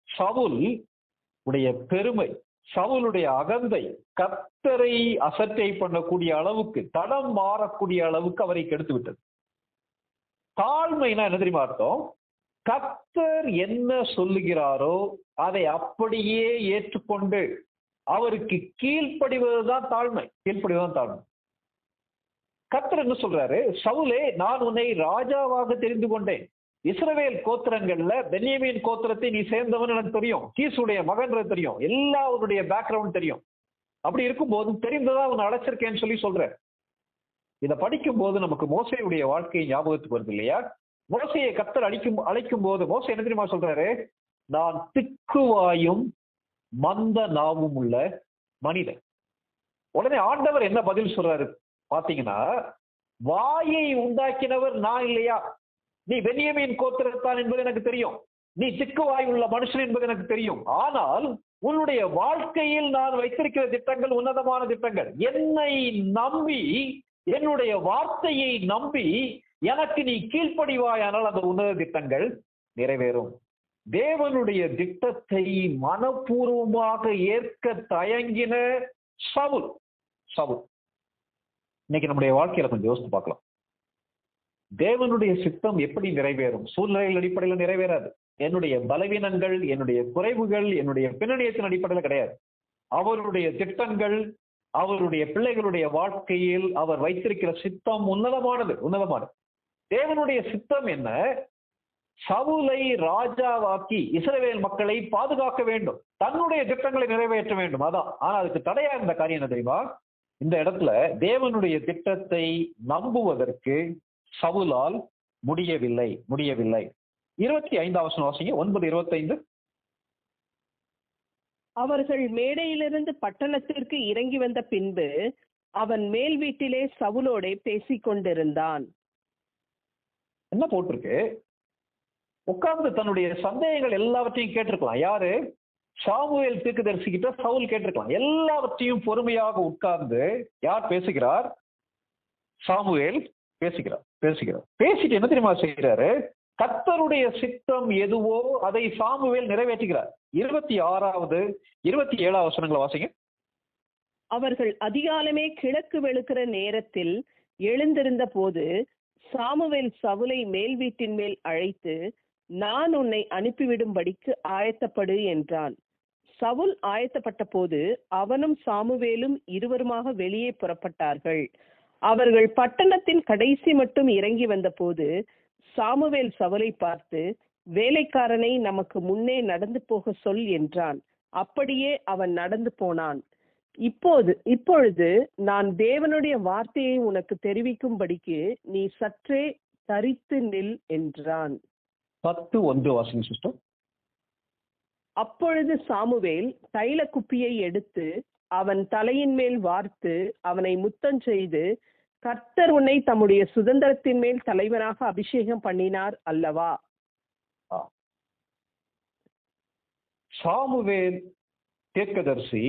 சவுல் உடைய பெருமை, சவுலுடைய அகந்தை கர்த்தரை அசட்டை பண்ணக்கூடிய அளவுக்கு, தடம் மாறக்கூடிய அளவுக்கு அவரை கெடுத்து விட்டது. தாழ்மைனா என்ன தெரியுமா அர்த்தம்? கர்த்தர் என்ன சொல்லுகிறாரோ அதை அப்படியே ஏற்றுக்கொண்டு அவருக்கு கீழ்ப்படிவதுதான் தாழ்மை. கர்த்தர் என்ன சொல்றாரு? சவுலே, நான் உன்னை ராஜாவாக தெரிந்து கொண்டேன். இஸ்ரவேல் கோத்திரங்கள்ல பென்யமீன் கோத்திரத்தை நீ சேர்ந்தவன் எனக்கு தெரியும், கீசுடைய மகன் தெரியும், எல்லாருடைய பேக்ரவுண்ட் தெரியும். அப்படி இருக்கும்போது தெரிந்ததா உன்னை அழைச்சிருக்கேன்னு சொல்ற. இதை படிக்கும் போது நமக்கு மோசேயுடைய வாழ்க்கை ஞாபகத்துக்கு வருது இல்லையா? மோசையை கர்த்தர் அழைக்கும் போது மோசே என்ன தெரியுமா சொல்றாரு? நான் திக்குவாயும் மந்த நாவும் உள்ள மனிதன். உடனே ஆண்டவர் என்ன பதில் சொல்றாரு பாத்தீங்கன்னா, வாயை உண்டாக்கினவர் நான் இல்லையா? நீ பென்யமீன் கோத்திரத்தான் என்பது எனக்கு தெரியும், நீ திக்குவாய் உள்ள மனுஷன் என்பது எனக்கு தெரியும். ஆனால் உன்னுடைய வாழ்க்கையில் நான் வைத்திருக்கிற திட்டங்கள் உன்னதமான திட்டங்கள். என்னை நம்பி, என்னுடைய வார்த்தையை நம்பி எனக்கு நீ கீழ்ப்படிவாயானால் அந்த உன்னத திட்டங்கள் நிறைவேறும். தேவனுடைய திட்டத்தை மனப்பூர்வமாக ஏற்க தயங்கின சவுல். இன்னைக்கு நம்முடைய வாழ்க்கையில கொஞ்சம் யோசித்து பார்க்கலாம். தேவனுடைய சித்தம் எப்படி நிறைவேறும்? சூழ்நிலைகள் அடிப்படையில் நிறைவேறாது. என்னுடைய பலவீனங்கள், என்னுடைய குறைவுகள், என்னுடைய பின்னணியத்தின் அடிப்படையில் கிடையாது. அவருடைய திட்டங்கள் அவருடைய பிள்ளைகளுடைய வாழ்க்கையில் அவர் வைத்திருக்கிற சித்தம் உன்னதமானது. தேவனுடைய சித்தம் என்ன? சவுலை ராஜாவாக்கி இஸ்ரவேல் மக்களை பாதுகாக்க வேண்டும், தன்னுடைய திட்டங்களை நிறைவேற்ற வேண்டும். அதான். ஆனா அதுக்கு தடையா இருந்த காரியம் என்ன தெரியுமா? இந்த இடத்துல தேவனுடைய திட்டத்தை நம்புவதற்கு சவுலால் முடியவில்லை. 25 வாசிங்க, 9:25. அவர்கள் மேடையிலிருந்து பட்டணத்திற்கு இறங்கி வந்த பின்பு அவன் மேல் வீட்டிலே சவுலோடே பேசிக் கொண்டிருந்தான். என்ன போட்டிருக்கு? உட்கார்ந்து தன்னுடைய சந்தேகங்கள் எல்லாவற்றையும் கேட்டிருக்கலாம். யாரு? சாமுவேல் தீர்க்கதரிசிகிட்ட சவுல் கேட்டிருக்கலாம். எல்லாவற்றையும் பொறுமையாக உட்கார்ந்து யார் பேசுகிறார்? சாமுவேல் பேசுகிறார். பேசிட்டு என்ன தெரியுமா செய்கிறாரு? கர்த்தருடைய சித்தம் எதுவோ அதை சாமுவேல் நிறைவேற்றுகிறார். 26, 27 வசனங்களை வாசிங்க. அவர்கள் அதிகாலமே கிழக்கு வெளுக்கிற நேரத்தில் எழுந்திருந்த போது சாமுவேல் சவுலை மேல் வீட்டின் மேல் அழைத்து, நான் உன்னை அனுப்பிவிடும்படிக்கு ஆயத்தப்படு என்றான். சவுல் ஆயத்தப்பட்ட போது அவனும் சாமுவேலும் இருவருமாக வெளியே புறப்பட்டார்கள். அவர்கள் பட்டணத்தின் கடைசி மட்டும் இறங்கி வந்த போது சாமுவேல் சவுலை பார்த்து, வேலைக்காரனை நமக்கு முன்னே நடந்து போக சொல் என்றான். அப்படியே அவன் நடந்து போனான். இப்பொழுது நான் தேவனுடைய வார்த்தையை உனக்கு தெரிவிக்கும்படிக்கு நீ சற்றே தரித்து நில் என்றான். 10:1 வாசிங்க சிஸ்டர். அப்பொழுது சாமுவேல் தைல குப்பியை எடுத்து அவன் தலையின் மேல் வார்த்து அவனை முத்தம் செய்து, கர்த்தர் உன்னை தம்முடைய சுதந்திரத்தின் மேல் தலைவனாக அபிஷேகம் பண்ணினார் அல்லவா? சாமுவேல் தீர்க்கதரிசி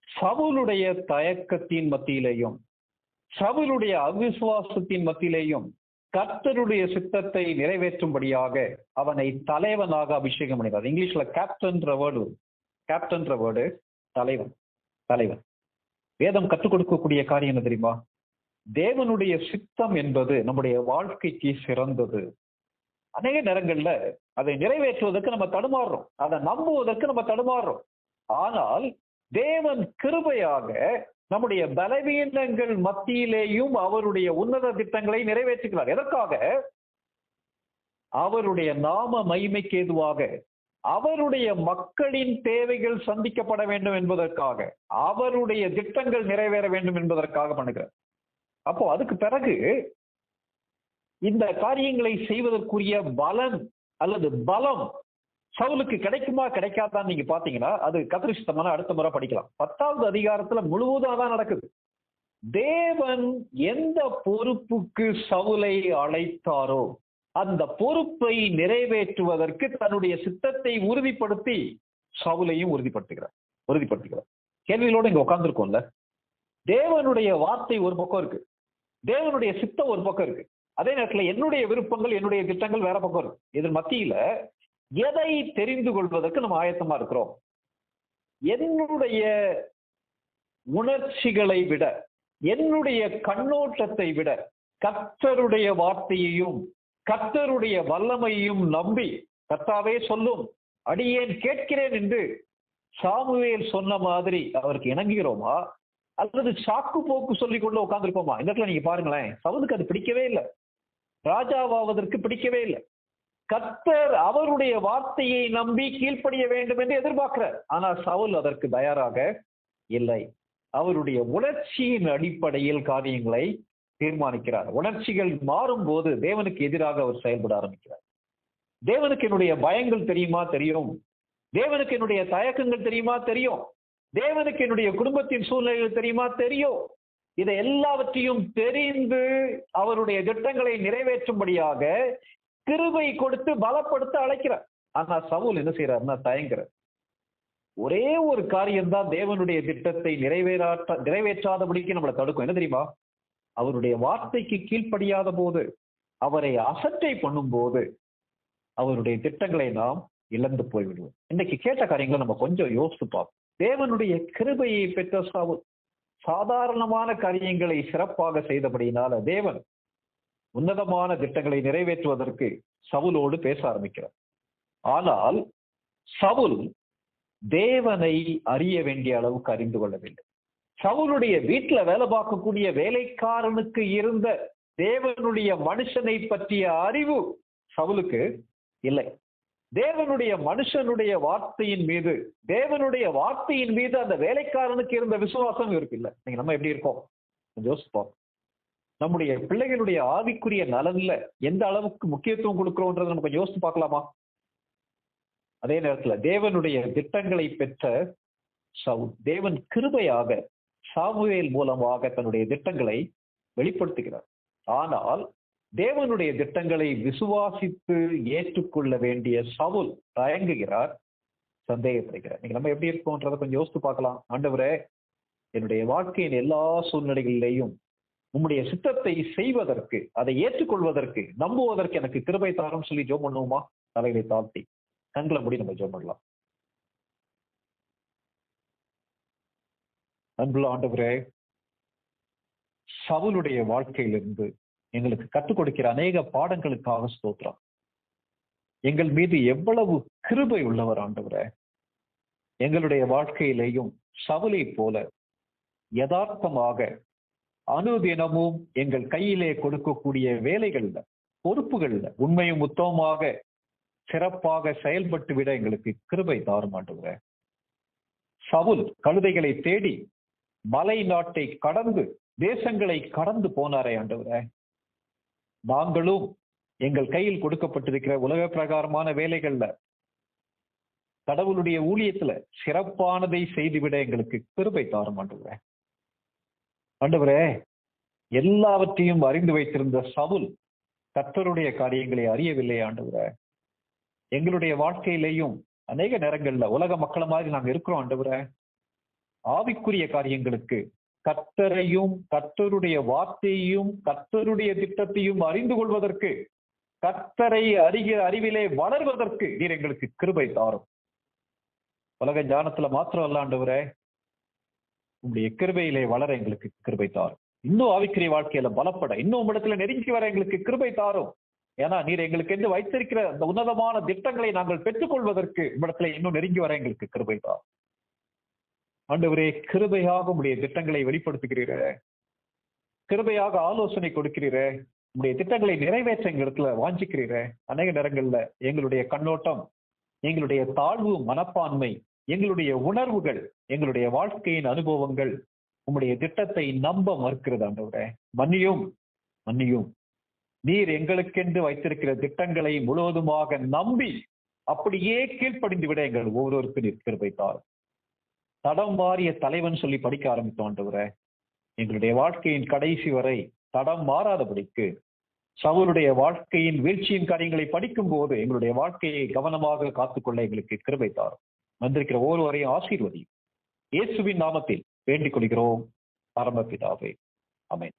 சவுலுடைய தயக்கத்தின் மத்தியிலேயும் சவுலுடைய அவிசுவாசத்தின் மத்தியிலேயும் கர்த்தருடைய சித்தத்தை நிறைவேற்றும்படியாக அவனை தலைவனாக அபிஷேகம் பண்ணினார். இங்கிலீஷ்ல கேப்டன்ற வேர்டு தலைவன். வேதம் கற்றுக் கொடுக்கக்கூடிய காரியம் என்ன தெரியுமா? தேவனுடைய சித்தம் என்பது நம்முடைய வாழ்க்கைக்கு சிறந்தது. அநேக நேரங்கள்ல அதை நிறைவேற்றுவதற்கு நம்ம தடுமாறுறோம், அதை நம்புவதற்கு நம்ம தடுமாறுறோம். ஆனால் தேவன் கிருபையாக நம்முடைய பலவீனங்கள் மத்தியிலேயும் அவருடைய உன்னத திட்டங்களை நிறைவேற்றுகிறார். எதற்காக? அவருடைய நாம மகிமைக்கு ஏதுவாக, அவருடைய மக்களின் தேவைகள் சந்திக்கப்பட வேண்டும் என்பதற்காக, அவருடைய திட்டங்கள் நிறைவேற வேண்டும் என்பதற்காக பண்ணுகிறார். அப்போ அதுக்கு பிறகு இந்த காரியங்களை செய்வதற்குரிய பலன் அல்லது பலம் சவுலுக்கு கிடைக்குமா கிடைக்காதான் நீங்க பாத்தீங்கன்னா அது கத்திரிஷ்டமான அடுத்த முறை படிக்கலாம். 10வது அதிகாரத்துல முழுவதும் தான் நடக்குது. தேவன் எந்த பொறுப்புக்கு சவுலை அழைத்தாரோ அந்த பொறுப்பை நிறைவேற்றுவதற்கு தன்னுடைய சித்தத்தை உறுதிப்படுத்தி சவுலையும் உறுதிப்படுத்துகிறார். கேள்விகளோடு இங்க உட்கார்ந்துருக்கோம்ல. தேவனுடைய வார்த்தை ஒரு பக்கம் இருக்கு, தேவனுடைய சித்தம் ஒரு பக்கம் இருக்கு, அதே நேரத்தில் என்னுடைய விருப்பங்கள் என்னுடைய திட்டங்கள் வேற பக்கம் இருக்கு. இதன் மத்தியில எதை தெரிந்து கொள்வதற்கு நம்ம ஆயத்தமா இருக்கிறோம்? என்னுடைய உணர்ச்சிகளை விட, என்னுடைய கண்ணோட்டத்தை விட கர்த்தருடைய வார்த்தையையும் கர்த்தருடைய வல்லமையையும் நம்பி, கர்த்தாவே சொல்லும் அடியேன் கேட்கிறேன் என்று சாமுவேல் சொன்ன மாதிரி அவருக்கு இணங்குகிறோமா அல்லது சாக்கு போக்கு சொல்லிக் கொண்டு உட்கார்ந்துருப்போமா? இந்த இடத்துல நீங்க பாருங்களேன், சவுலுக்கு அது பிடிக்கவே இல்லை, ராஜாவாவதற்கு பிடிக்கவே இல்லை. கர்த்தர் அவருடைய வார்த்தையை நம்பி கீழ்ப்படிய வேண்டும் என்று எதிர்பார்க்கிறார். ஆனால் சவுல் அதற்கு தயாராக இல்லை. அவருடைய உணர்ச்சியின் அடிப்படையில் காரியங்களை தீர்மானிக்கிறார். உணர்ச்சிகள் மாறும் போது தேவனுக்கு எதிராக அவர் செயல்பட ஆரம்பிக்கிறார். தேவனுக்கு என்னுடைய பயங்கள் தெரியுமா? தெரியும். தேவனுக்கு என்னுடைய தயக்கங்கள் தெரியுமா? தெரியும். தேவனுக்கு என்னுடைய குடும்பத்தின் சூழ்நிலைகள் தெரியுமா? தெரியும். இதை எல்லாவற்றையும் தெரிந்து அவருடைய திட்டங்களை நிறைவேற்றும்படியாக கிருபை கொடுத்து பலப்படுத்த அழைக்கிறார். ஆனா சவுல் என்ன செய்யறாருன்னா தயங்குறார். ஒரே ஒரு காரியம்தான் தேவனுடைய திட்டத்தை நிறைவேற்றாதபடிக்கு நம்மளை தடுக்கும். என்ன தெரியுமா? அவருடைய வார்த்தைக்கு கீழ்ப்படியாத போது, அவரை அசட்டை பண்ணும் போது அவருடைய திட்டங்களை நாம் இழந்து போய்விடுவோம். இன்னைக்கு கேட்ட காரியங்களை நம்ம கொஞ்சம் யோசித்து பார்ப்போம். தேவனுடைய கிருபையை பெற்ற சவுல் சாதாரணமான காரியங்களை சிறப்பாக செய்தபடியினால தேவன் உன்னதமான திட்டங்களை நிறைவேற்றுவதற்கு சவுலோடு பேச ஆரம்பிக்கிறார். ஆனால் சவுல் தேவனை அறிய வேண்டிய அளவுக்கு அறிந்து கொள்ளவில்லை. சவுலுடைய வீட்டுல வேலை பார்க்கக்கூடிய வேலைக்காரனுக்கு இருந்த தேவனுடைய மனுஷனை பற்றிய அறிவு சவுலுக்கு இல்லை. தேவனுடைய மனுஷனுடைய வார்த்தையின் மீது, தேவனுடைய வார்த்தையின் மீது அந்த வேலைக்காரனுக்கு இருந்த விசுவாசம் இருக்கு இல்ல. நீங்க நம்ம எப்படி இருக்கோம் யோசிப்போம். நம்முடைய பிள்ளைகளுடைய ஆவிக்குரிய நலன்ல எந்த அளவுக்கு முக்கியத்துவம் கொடுக்கிறோம்ன்றதை நம்ம கொஞ்சம் யோசித்து பார்க்கலாமா? அதே நேரத்துல தேவனுடைய திட்டங்களை பெற்ற சவுல், தேவன் கிருபையாக சாமுவேல் மூலமாக தன்னுடைய திட்டங்களை வெளிப்படுத்துகிறார். ஆனால் தேவனுடைய திட்டங்களை விசுவாசித்து ஏற்றுக்கொள்ள வேண்டிய சவுல் தயங்குகிறார், சந்தேகப்படுகிறார். நீங்க நம்ம எப்படி இருக்கோன்றதை கொஞ்சம் யோசித்து பார்க்கலாம். ஆண்டவரே, என்னுடைய வாழ்க்கையின் எல்லா சூழ்நிலைகளிலேயும் உம்முடைய சித்தத்தை செய்வதற்கு, அதை ஏற்றுக்கொள்வதற்கு, நம்புவதற்கு எனக்கு கிருபை தாரும் சொல்லி ஜெபம் பண்ணுவோமா? தலைகளை தாழ்த்தி கண்களை மூடி நம்ம ஜெபம் பண்ணலாம். அன்புள்ள ஆண்டவரே, சவுலுடைய வாழ்க்கையிலிருந்து எங்களுக்கு கற்றுக் கொடுக்கிற அநேக பாடங்களுக்காக ஸ்தோத்திரம். எங்கள் மீது எவ்வளவு கிருபை உள்ளவர் ஆண்டவரே. எங்களுடைய வாழ்க்கையிலேயும் சவுலை போல யதார்த்தமாக அனுதினமும் எங்கள் கையிலே கொடுக்கக்கூடிய வேலைகள்ல, பொறுப்புகள்ல உண்மையும் உத்தமமாக சிறப்பாக செயல்பட்டு விட எங்களுக்கு கிருபை தாரும் ஆண்டவரே. சவுல் கழுதைகளை தேடி மலை நாட்டை கடந்து, தேசங்களை கடந்து போனாரே ஆண்டவரே. நாங்களும் எங்கள் கையில் கொடுக்கப்பட்டிருக்கிற உலக பிரகாரமான வேலைகள்ல, கடவுளுடைய ஊழியத்துல சிறப்பானதை செய்துவிட எங்களுக்கு கிருபை தாரும் ஆண்டவரே. ஆண்டவரே, எல்லாவற்றையும் அறிந்து வைத்திருந்த சவுல் கர்த்தருடைய காரியங்களை அறியவில்லை ஆண்டவரே. எங்களுடைய வாழ்க்கையிலேயும் அநேக நேரங்கள்ல உலக மக்கள் மாதிரி நாங்க இருக்கிறோம் ஆண்டவரே. ஆவிக்குரிய காரியங்களுக்கு கர்த்தரையும் கர்த்தருடைய வார்த்தையையும் கர்த்தருடைய திட்டத்தையும் அறிந்து கொள்வதற்கு, கர்த்தரை அறிவிலே வளர்வதற்கு நீர் எங்களுக்கு கிருபை தாரும். உலக ஞானத்துல மாத்திரம் அல்ல ஆண்டவரே, உங்களுடைய கிருபையிலே வளர எங்களுக்கு கிருபை தாரும். இன்னும் ஆவிக்குரிய வாழ்க்கையில பலப்பட, இன்னும் உம்மிடத்துல நெருங்கி வர எங்களுக்கு கிருபை தாரும். ஏன்னா நீர் எங்களுக்கு என்று வைத்திருக்கிற அந்த உன்னதமான திட்டங்களை நாங்கள் பெற்றுக்கொள்வதற்கு உம்மிடத்துல இன்னும் நெருங்கி வர எங்களுக்கு கிருபை தாரும். ஆண்டவரே, கிருபையாக உம்முடைய திட்டங்களை வெளிப்படுத்துகிறீரே, கிருபையாக ஆலோசனை கொடுக்கிறீரே, உம்முடைய திட்டங்களை நிறைவேற்ற எங்க இடத்துல வாஞ்சிக்கிறீரே. அநேக நேரங்கள்ல எங்களுடைய கண்ணோட்டம், எங்களுடைய தாழ்வு மனப்பான்மை, எங்களுடைய உணர்வுகள், எங்களுடைய வாழ்க்கையின் அனுபவங்கள் உம்முடைய திட்டத்தை நம்ப மறுக்கிறது ஆண்டவரே. மன்னியும் மன்னியும். நீர் எங்களுக்கென்று வைத்திருக்கிற திட்டங்களை முழுவதுமாக நம்பி அப்படியே கீழ்ப்படிந்து விட எங்கள் ஒவ்வொருவருக்கும் நீர் கிருபை தாரும். தடம் மாறிய தலைவன் சொல்லி படிக்க ஆரம்பித்தோம் ஆண்டவரே. எங்களுடைய வாழ்க்கையின் கடைசி வரை தடம் மாறாதபடிக்கு சவுலுடைய வாழ்க்கையின் வீழ்ச்சியின் காரியங்களை படிக்கும் போது எங்களுடைய வாழ்க்கையை கவனமாக காத்துக்கொள்ள எங்களுக்கு கிருபை தாரும். வந்திருக்கிற ஒவ்வொருவரையும் ஆசீர்வதியும். இயேசுவின் நாமத்தில் வேண்டிக் கொள்கிறோம் பரமபிதாவே. ஆமென்.